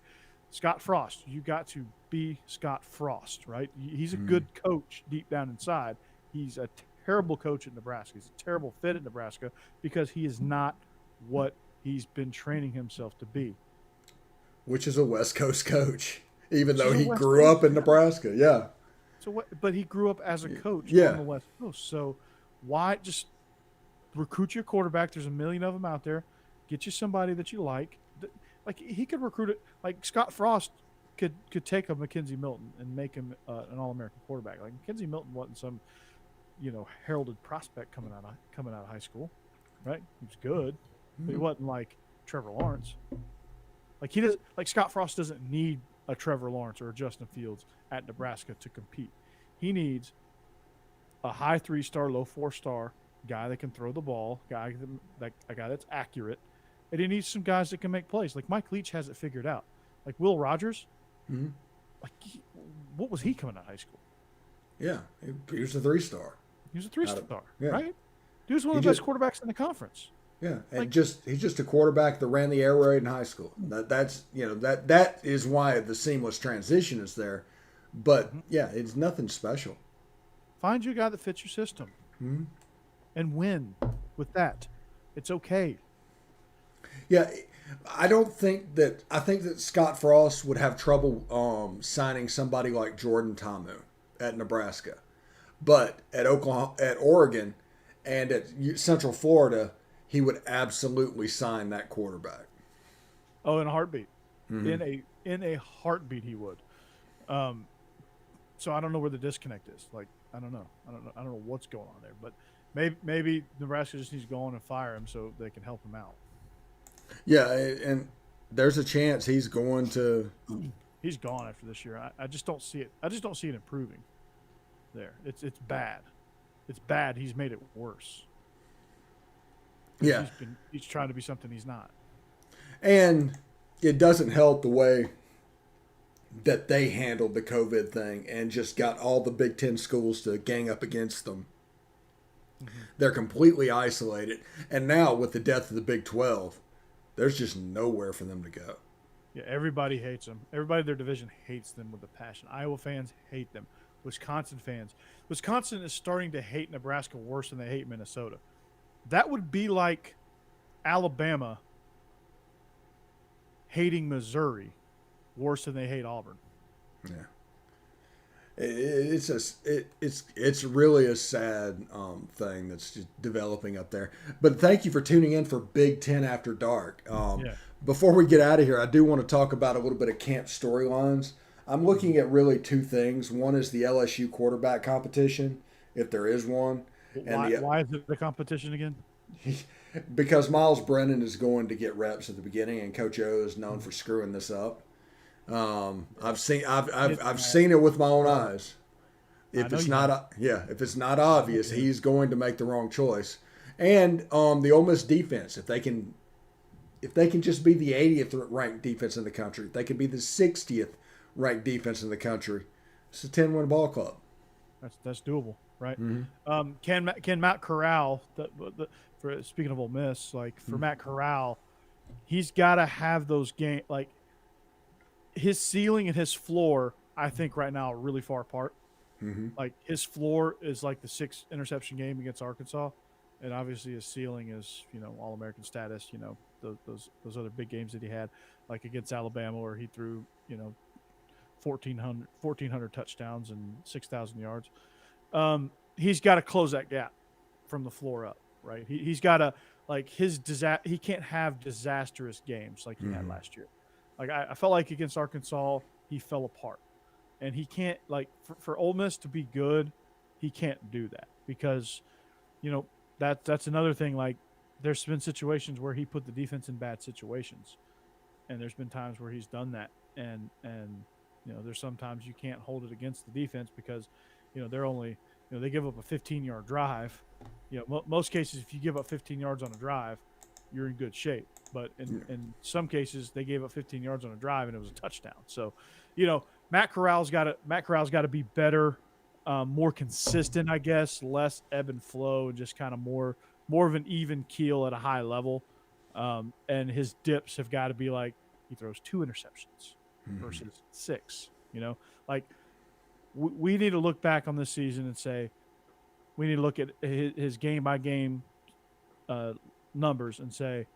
Scott Frost, you got to be Scott Frost, right? He's a good coach deep down inside. He's a terrible coach at Nebraska. He's a terrible fit at Nebraska because he is not what he's been training himself to be. Which is a West Coast coach, even though he grew up in Nebraska. Yeah. But he grew up as a coach on the West Coast. So why just recruit your quarterback? There's a million of them out there. Get you somebody that you like. Like he could recruit it. Like Scott Frost could take a Mackenzie Milton and make him an All-American quarterback. Like Mackenzie Milton wasn't some heralded prospect coming out of high school, right? He was good, but he wasn't like Trevor Lawrence. Like Scott Frost doesn't need a Trevor Lawrence or a Justin Fields at Nebraska to compete. He needs a high 3-star, low 4-star guy that can throw the ball, a guy that's accurate, and he needs some guys that can make plays. Like Mike Leach has it figured out. Like Will Rogers, what was he coming out of high school? Yeah, he was a 3-star. He was a 3-star, right? He was one of the best quarterbacks in the conference. Yeah, and he's just a quarterback that ran the air raid in high school. That is why the seamless transition is there. But it's nothing special. Find you a guy that fits your system, and win with that. It's okay. Yeah, I think that Scott Frost would have trouble signing somebody like Jordan Ta'amu at Nebraska, but at Oregon, and at Central Florida, he would absolutely sign that quarterback. Oh, in a heartbeat. In a heartbeat, he would. So I don't know where the disconnect is. Like I don't know what's going on there. But maybe Nebraska just needs to go on and fire him so they can help him out. Yeah, and there's a chance he's going to. He's gone after this year. I just don't see it. I just don't see it improving. There, it's bad. It's bad. He's made it worse. Yeah, he's trying to be something he's not. And it doesn't help the way that they handled the COVID thing and just got all the Big Ten schools to gang up against them. They're completely isolated. And now with the death of the Big 12, there's just nowhere for them to go. Yeah, everybody hates them. Everybody in their division hates them with a passion. Iowa fans hate them. Wisconsin is starting to hate Nebraska worse than they hate Minnesota. That would be like Alabama hating Missouri worse than they hate Auburn. Yeah, it's really a sad thing that's just developing up there. But thank you for tuning in for Big Ten After Dark. Before we get out of here, I do want to talk about a little bit of camp storylines. I'm looking at really two things. One is the LSU quarterback competition, if there is one. Why is it the competition again? Because Miles Brennan is going to get reps at the beginning, and Coach O is known for screwing this up. I've seen it with my own eyes. If it's not obvious, he's going to make the wrong choice. And the Ole Miss defense, if they can just be the 80th ranked defense in the country, if they can be the 60th ranked defense in the country, it's a 10-win ball club. That's doable, right? Can Matt Corral, speaking of Ole Miss, like for Matt Corral he's got to have those game like his ceiling and his floor. I think right now are really far apart. Mm-hmm. Like his floor is like the 6 interception game against Arkansas, and obviously his ceiling is All American status. Those other big games that he had, like against Alabama, where he threw 1,400 touchdowns and 6,000 yards. He's got to close that gap from the floor up, right? He's got to like he can't have disastrous games like he had Mm-hmm. last year. Like I felt like against Arkansas he fell apart, and he can't like for Ole Miss to be good, he can't do that because you know that's another thing. Like there's been situations where he put the defense in bad situations, and there's been times where he's done that, and there's sometimes you can't hold it against the defense because they're only they give up a 15-yard drive. Most cases if you give up 15 yards on a drive, you're in good shape. But in some cases they gave up 15 yards on a drive and it was a touchdown. So, Matt Corral's got to be better, more consistent, I guess, less ebb and flow, and just kind of more of an even keel at a high level. And his dips have got to be like he throws 2 interceptions versus 6. Like we need to look back on this season and say we need to look at his game by game numbers and say,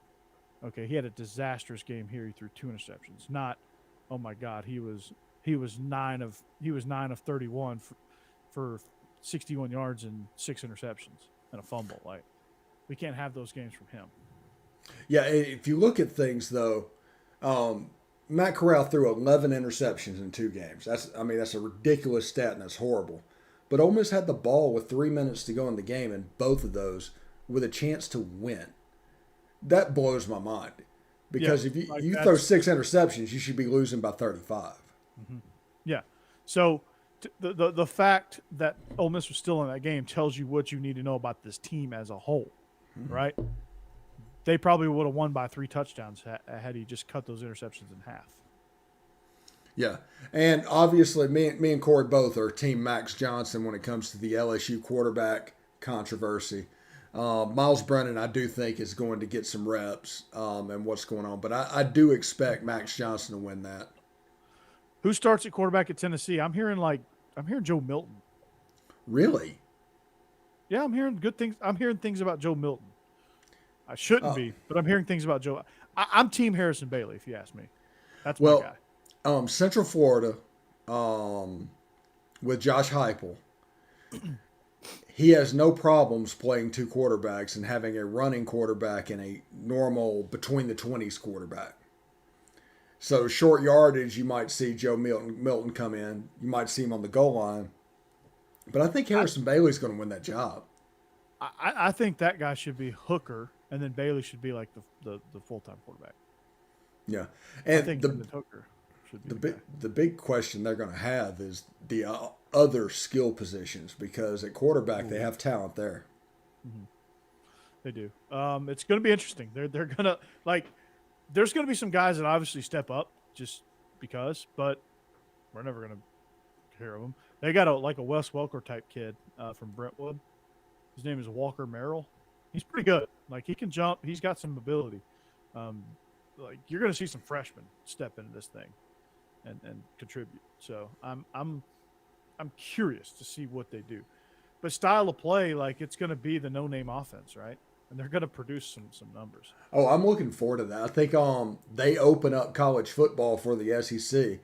okay, he had a disastrous game here. He threw 2 interceptions. Not, oh my God, he was 9 of 31 for 61 yards and 6 interceptions and a fumble. Like we can't have those games from him. Yeah, if you look at things though, Matt Corral threw 11 interceptions in 2 games. That's a ridiculous stat and that's horrible. But Ole Miss had the ball with 3 minutes to go in the game, and both of those with a chance to win. That blows my mind because if you throw 6 interceptions, you should be losing by 35. Mm-hmm. Yeah. So the fact that Ole Miss was still in that game tells you what you need to know about this team as a whole, right? They probably would have won by 3 touchdowns had he just cut those interceptions in half. Yeah, and obviously me and Corey both are Team Max Johnson when it comes to the LSU quarterback controversy. Miles Brennan, I do think, is going to get some reps and what's going on, but I do expect Max Johnson to win that. Who starts at quarterback at Tennessee? I'm hearing Joe Milton. Really? Yeah, I'm hearing good things. I'm hearing things about Joe Milton. I shouldn't be, but I'm hearing things about Joe. I'm Team Harrison Bailey, if you ask me. That's my guy. Central Florida, with Josh Heupel, he has no problems playing 2 quarterbacks and having a running quarterback and a normal between the 20s quarterback. So short yardage, you might see Joe Milton come in. You might see him on the goal line. But I think Harrison Bailey's going to win that job. I think that guy should be hooker, and then Bailey should be like the full-time quarterback. Yeah, and I think the hooker should be the big question they're going to have is the other skill positions, because at quarterback they have talent there. Mm-hmm. They do. It's going to be interesting. They're going to there's going to be some guys that obviously step up just because, but we're never going to hear of them. They got a Wes Welker type kid from Brentwood. His name is Walker Merrill. He's pretty good. Like he can jump. He's got some ability. You're going to see some freshmen step into this thing and contribute. So I'm curious to see what they do. But style of play, it's going to be the no-name offense, right? And they're going to produce some numbers. Oh, I'm looking forward to that. I think they open up college football for the SEC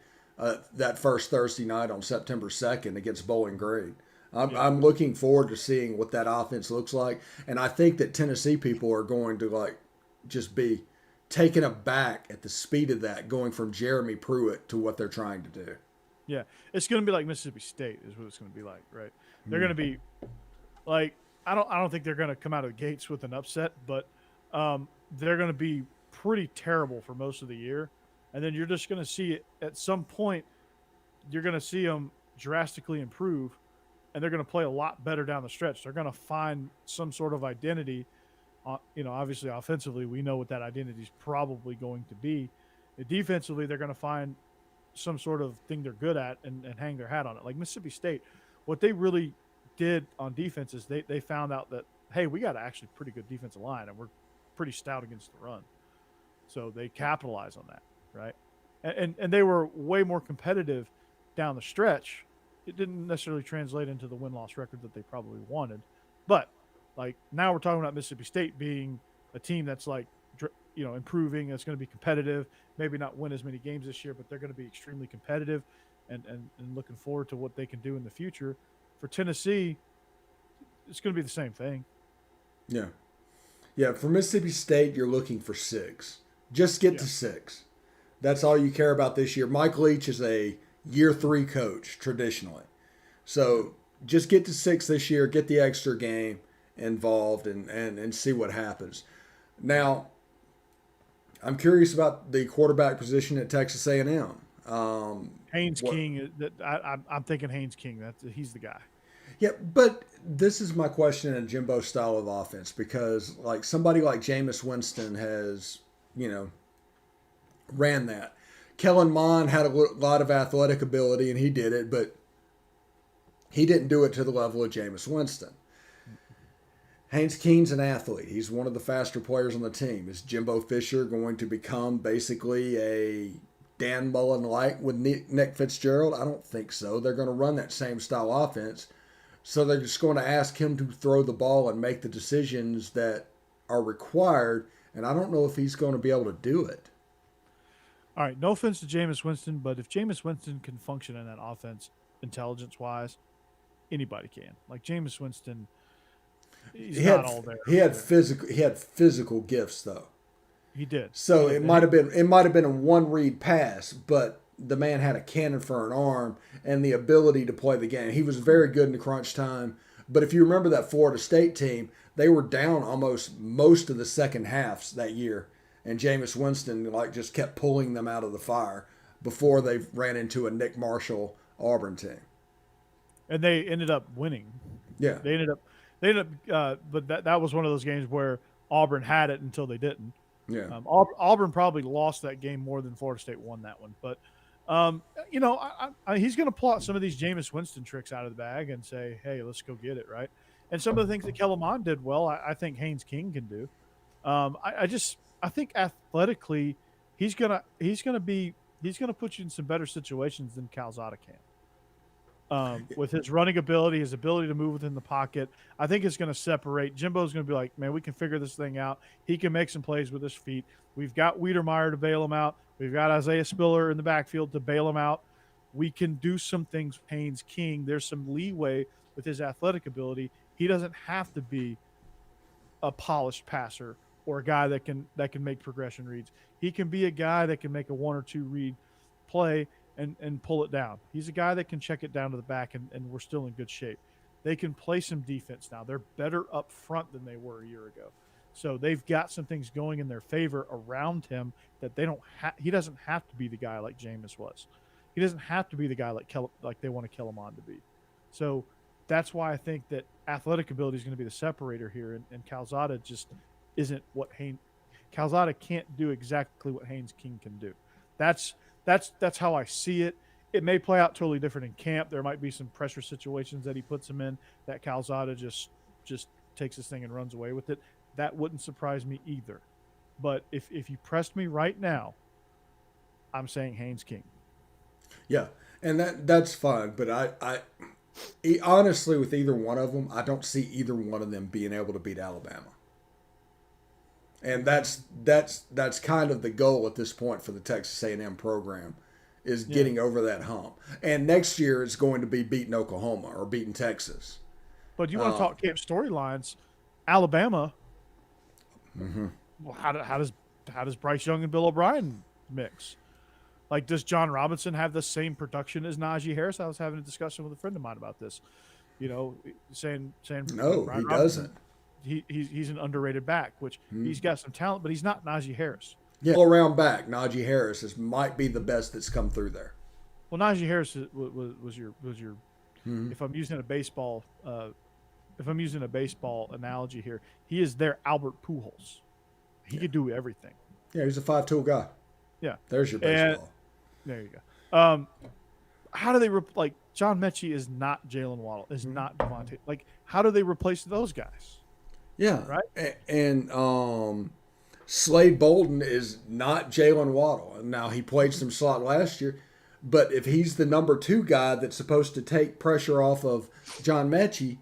that first Thursday night on September 2nd against Bowling Green. I'm looking forward to seeing what that offense looks like, and I think that Tennessee people are going to just be taken aback at the speed of that, going from Jeremy Pruitt to what they're trying to do. Yeah, it's going to be like Mississippi State is what it's going to be like, right? They're going to be I don't think they're going to come out of the gates with an upset, but they're going to be pretty terrible for most of the year, and then you're just going to see it at some point. You're going to see them drastically improve, and they're going to play a lot better down the stretch. They're going to find some sort of identity. Obviously offensively, we know what that identity is probably going to be. Defensively, they're going to find some sort of thing they're good at and hang their hat on it. Like Mississippi State, what they really did on defense is they found out that, hey, we got actually pretty good defensive line, and we're pretty stout against the run. So they capitalize on that, right? And they were way more competitive down the stretch. It didn't necessarily translate into the win-loss record that they probably wanted, but like now we're talking about Mississippi State being a team that's like improving. That's going to be competitive. Maybe not win as many games this year, but they're going to be extremely competitive, and looking forward to what they can do in the future. For Tennessee, it's going to be the same thing. Yeah. Yeah. For Mississippi State, you're looking for 6. Just get to 6. That's all you care about this year. Mike Leach is a year 3 coach traditionally. So just get to 6 this year, get the extra game involved, and see what happens. Now, I'm curious about the quarterback position at Texas A&M. Haynes King, I'm thinking Haynes King. He's the guy. Yeah, but this is my question in Jimbo style of offense, because like somebody like Jameis Winston has, ran that. Kellen Mond had a lot of athletic ability, and he did it, but he didn't do it to the level of Jameis Winston. Haynes King's an athlete. He's one of the faster players on the team. Is Jimbo Fisher going to become basically a Dan Mullen-like with Nick Fitzgerald? I don't think so. They're going to run that same style offense. So they're just going to ask him to throw the ball and make the decisions that are required, and I don't know if he's going to be able to do it. All right, no offense to Jameis Winston, but if Jameis Winston can function in that offense intelligence-wise, anybody can. Like Jameis Winston, he's not all there. He had physical gifts though. He did. So it might have been a one-read pass, but the man had a cannon for an arm and the ability to play the game. He was very good in the crunch time. But if you remember that Florida State team, they were down almost most of the second halves that year. And Jameis Winston just kept pulling them out of the fire before they ran into a Nick Marshall Auburn team. And they ended up winning. Yeah. They ended up but that was one of those games where Auburn had it until they didn't. Yeah. Auburn probably lost that game more than Florida State won that one. But, he's going to pull out some of these Jameis Winston tricks out of the bag and say, hey, let's go get it, right? And some of the things that Kellen Mond did well, I think Haynes King can do. I think athletically, he's gonna put you in some better situations than Calzada can. With his running ability, his ability to move within the pocket, I think it's going to separate. Jimbo's going to be like, man, we can figure this thing out. He can make some plays with his feet. We've got Wiedermeyer to bail him out. We've got Isaiah Spiller in the backfield to bail him out. We can do some things with Haynes King. There's some leeway with his athletic ability. He doesn't have to be a polished passer or a guy that can make progression reads. He can be a guy that can make a 1 or 2 read play and pull it down. He's a guy that can check it down to the back, and we're still in good shape. They can play some defense now. They're better up front than they were a year ago. So they've got some things going in their favor around him that they don't he doesn't have to be the guy like Jameis was. He doesn't have to be the guy like they want to kill him on to be. So that's why I think that athletic ability is going to be the separator here, and Calzada just isn't what Calzada can't do exactly what Haynes King can do. That's how I see it. It may play out totally different in camp. There might be some pressure situations that he puts him in that Calzada just takes this thing and runs away with it. That wouldn't surprise me either. But if you pressed me right now, I'm saying Haynes King. Yeah, and that's fine. But I honestly, with either one of them, I don't see either one of them being able to beat Alabama. And that's kind of the goal at this point for the Texas A&M program, is getting over that hump. And next year it's going to be beating Oklahoma or beating Texas. But you want to talk camp storylines? Alabama. Mm-hmm. Well, how does Bryce Young and Bill O'Brien mix? Like, does John Robinson have the same production as Najee Harris? I was having a discussion with a friend of mine about this. Saying no, he doesn't. He's an underrated back, which he's got some talent, but he's not Najee Harris. Yeah, all around back, Najee Harris might be the best that's come through there. Well, Najee Harris was your if I'm using a baseball analogy here, he is their Albert Pujols. He could do everything. Yeah, he's a 5-tool guy. Yeah, there's your baseball. There you go. How do they like John Mechie is not Jalen Waddle, is not Devontae. Like, how do they replace those guys? Yeah, right. And Slade Bolden is not Jalen Waddle. Now, he played some slot last year, but if he's the number 2 guy that's supposed to take pressure off of John Mechie,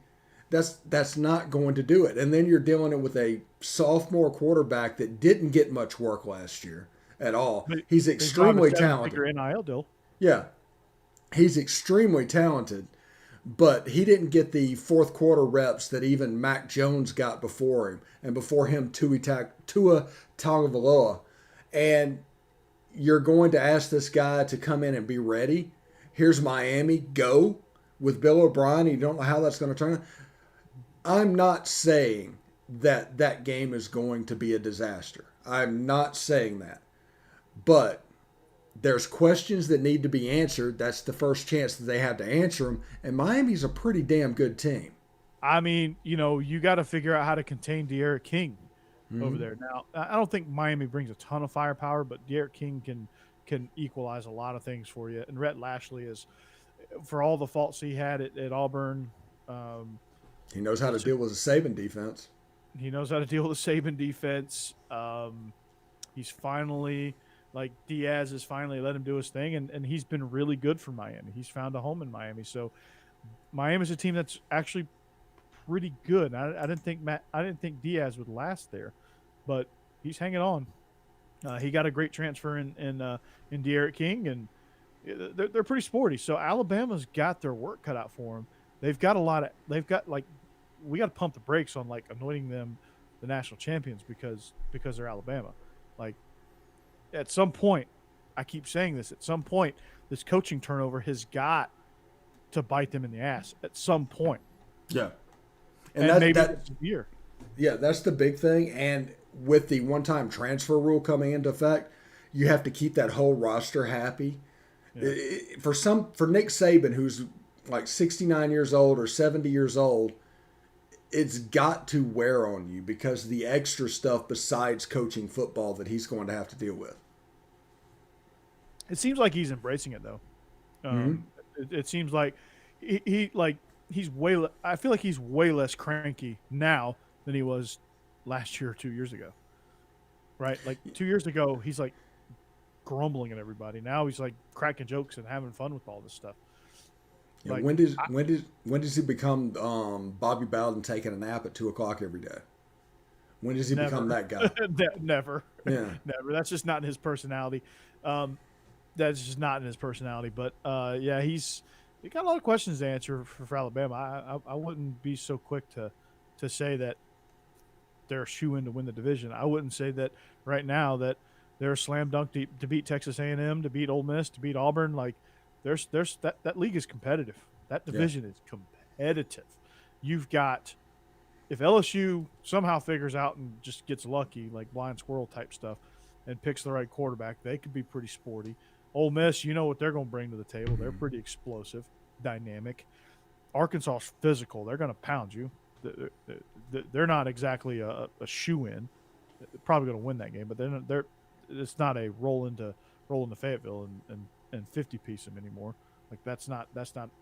that's not going to do it. And then you're dealing with a sophomore quarterback that didn't get much work last year at all. But He's they still have a extremely seven-figure talented. NIL deal. Yeah, he's extremely talented, but he didn't get the fourth quarter reps that even Mac Jones got before him, and before him Tua Tagovailoa. And you're going to ask this guy to come in and be ready. Here's Miami, go with Bill O'Brien. You don't know how that's going to turn out. I'm not saying that that game is going to be a disaster. I'm not saying that. But there's questions that need to be answered. That's the first chance that they have to answer them. And Miami's a pretty damn good team. I mean, you got to figure out how to contain De'Aaron King over there. Now, I don't think Miami brings a ton of firepower, but De'Aaron King can equalize a lot of things for you. And Rhett Lashley is, for all the faults he had at Auburn, he knows how to deal with a Saban defense. He knows how to deal with the Saban defense. He's finally, like Diaz has finally let him do his thing, and he's been really good for Miami. He's found a home in Miami. So Miami's a team that's actually pretty good. I didn't think Diaz would last there, but he's hanging on. He got a great transfer in De'Aaron King, and they're pretty sporty. So Alabama's got their work cut out for them. They've got we got to pump the brakes on like anointing them the national champions because they're Alabama. Like at some point, I keep saying this, at some point, this coaching turnover has got to bite them in the ass at some point. Yeah. And maybe it's a year. Yeah, that's the big thing. And with the one-time transfer rule coming into effect, you have to keep that whole roster happy. Yeah. For Nick Saban, who's like 69 years old or 70 years old, it's got to wear on you because of the extra stuff besides coaching football that he's going to have to deal with. It seems like he's embracing it, though. It seems like he's way. I feel like he's way less cranky now than he was last year or 2 years ago. Right? Like 2 years ago, he's like grumbling at everybody. Now he's like cracking jokes and having fun with all this stuff. Yeah, like, when does he become Bobby Bowden taking a nap at 2:00 every day? When does he become that guy? Never. Yeah. Never. That's just not in his personality. That's just not in his personality. But yeah, he got a lot of questions to answer for Alabama. I wouldn't be so quick to say that they're a shoo-in to win the division. I wouldn't say that right now that they're a slam dunk to beat Texas A&M, to beat Ole Miss, to beat Auburn. Like there's that league is competitive. That division is competitive. You've got, if LSU somehow figures out and just gets lucky, like blind squirrel type stuff, and picks the right quarterback, they could be pretty sporty. Ole Miss, you know what they're going to bring to the table. They're pretty explosive, dynamic. Arkansas is physical. They're going to pound you. They're not exactly a shoe-in. They're probably going to win that game, but they're it's not a roll into Fayetteville and 50-piece them anymore. Like that's not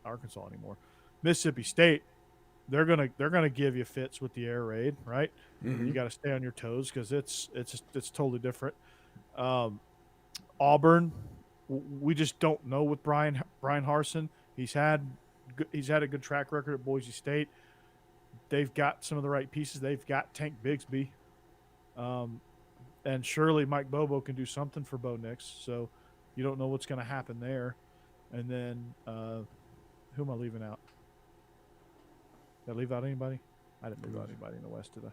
Arkansas anymore. Mississippi State, they're gonna give you fits with the air raid, right? Mm-hmm. You got to stay on your toes because it's totally different. Auburn, we just don't know with Brian Harsin. He's had a good track record at Boise State. They've got some of the right pieces. They've got Tank Bigsby, and surely Mike Bobo can do something for Bo Nix. So you don't know what's going to happen there. And then who am I leaving out? Did I leave out anybody? I didn't leave out anybody in the West, did I?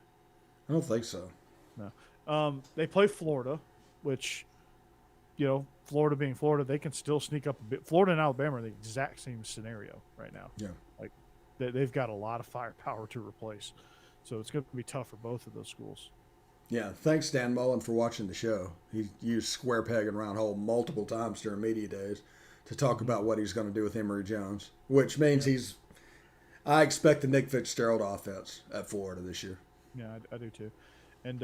I don't think so. No. They play Florida, which, Florida being Florida, they can still sneak up a bit. Florida and Alabama are the exact same scenario right now. Yeah. Like they've got a lot of firepower to replace. So it's going to be tough for both of those schools. Yeah. Thanks, Dan Mullen, for watching the show. He used square peg and round hole multiple times during media days to talk about what he's going to do with Emory Jones, which means I expect the Nick Fitzgerald offense at Florida this year. Yeah, I do too. And,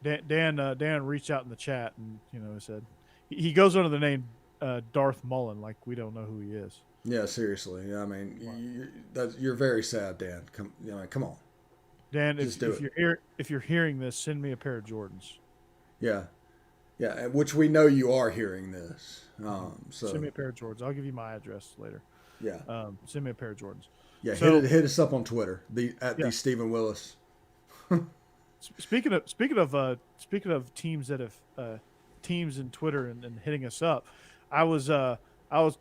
Dan reached out in the chat and, he said he goes under the name Darth Mullen, like we don't know who he is. Yeah, seriously. I mean, you're very sad, Dan. Come on. Dan, if you're hearing this, send me a pair of Jordans. Yeah. Yeah. Which we know you are hearing this. Send So me a pair of Jordans. I'll give you my address later. yeah. Send me a pair of Jordans. Yeah. So Hit us up on Twitter. The yeah. Stephen Willis. Speaking of teams that have teams in Twitter and hitting us up, I was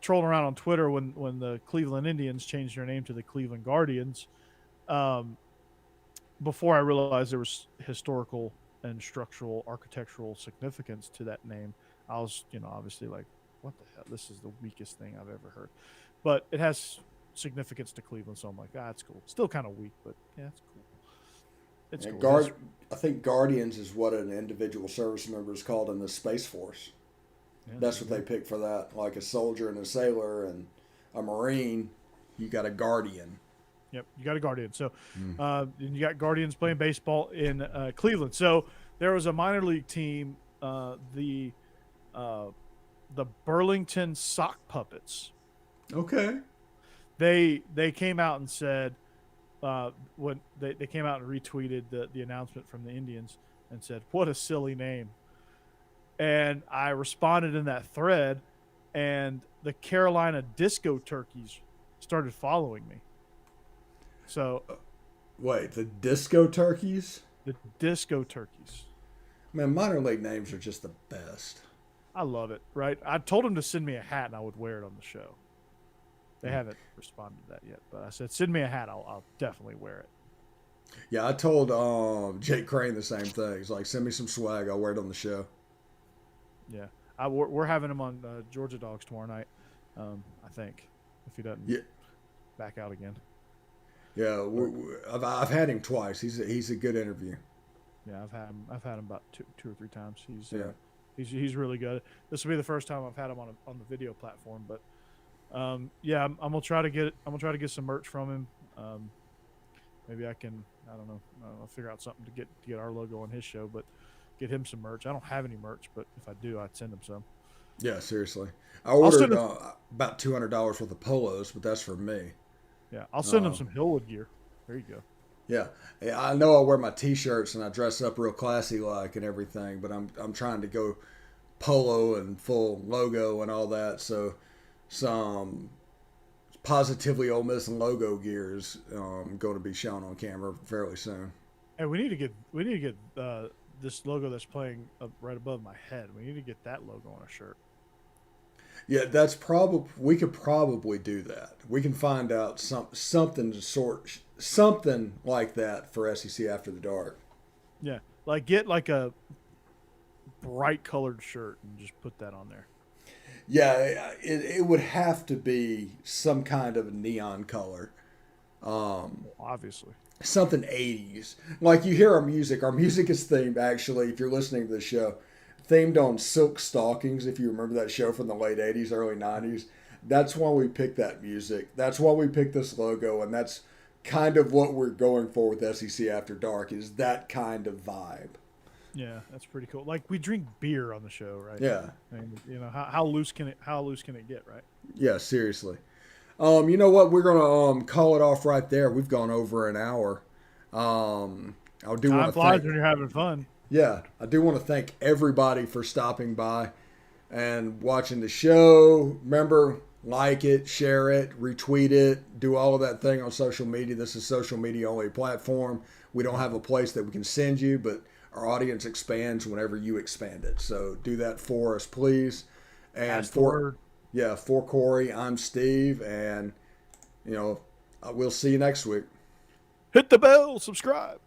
trolling around on Twitter when the Cleveland Indians changed their name to the Cleveland Guardians. Um, before I realized there was historical and structural architectural significance to that name, I was obviously like, what the hell? This is the weakest thing I've ever heard. But it has significance to Cleveland, so I'm like, it's cool. Still kind of weak, but yeah, it's cool. It's cool. I think Guardians is what an individual service member is called in the Space Force. Yeah, That's what they pick for that. Like a soldier and a sailor and a Marine, you got a Guardian. Yep, you got a Guardian. So, you got Guardians playing baseball in Cleveland. So there was a minor league team, the Burlington Sock Puppets. Okay. They came out and said, when they came out and retweeted the announcement from the Indians and said, "What a silly name." And I responded in that thread, and the Carolina Disco Turkeys started following me. So, wait, the Disco Turkeys? The Disco Turkeys. Man, minor league names are just the best. I love it, right? I told them to send me a hat, and I would wear it on the show. They haven't responded to that yet, but I said, send me a hat. I'll definitely wear it. Yeah, I told Jake Crane the same thing. He's like, send me some swag. I'll wear it on the show. Yeah. We're having him on Georgia Dogs tomorrow night, I think, if he doesn't back out again. Yeah, I've had him twice. He's a good interview. Yeah, I've had him about two or three times. He's really good. This will be the first time I've had him on the video platform, but I'm gonna try to get some merch from him. Maybe I can, I don't know, I'll figure out something to get our logo on his show, but get him some merch. I don't have any merch, but if I do, I'd send him some. Yeah, seriously. I ordered about $200 worth of polos, but that's for me. Yeah, I'll send him some Hillwood gear. There you go. Yeah, I know I wear my T-shirts and I dress up real classy like and everything, but I'm trying to go polo and full logo and all that. So some Positively Ole Miss and logo gear is going to be shown on camera fairly soon. And we need to get this logo that's playing right above my head. We need to get that logo on a shirt. Yeah, we could probably do that. We can find out something like that for SEC After the Dark. Yeah, like get like a bright colored shirt and just put that on there. Yeah, it would have to be some kind of neon color. Obviously. Something 80s. Like you hear our music. Our music is themed, actually, if you're listening to the show, themed on silk stockings, if you remember that show from the late 80s, early 90s. That's why we picked that music. That's why we picked this logo, and that's kind of what we're going for with SEC After Dark, is that kind of vibe. Yeah, that's pretty cool. Like we drink beer on the show, right? Yeah. And how loose can it get, right? Yeah, seriously. You know what? We're gonna call it off right there. We've gone over an hour. I do want to flies when you're having fun. Yeah, I do want to thank everybody for stopping by and watching the show. Remember, like it, share it, retweet it, do all of that thing on social media. This is social media only platform. We don't have a place that we can send you, but our audience expands whenever you expand it. So do that for us, please. And for Corey, I'm Steve, and we'll see you next week. Hit the bell, subscribe.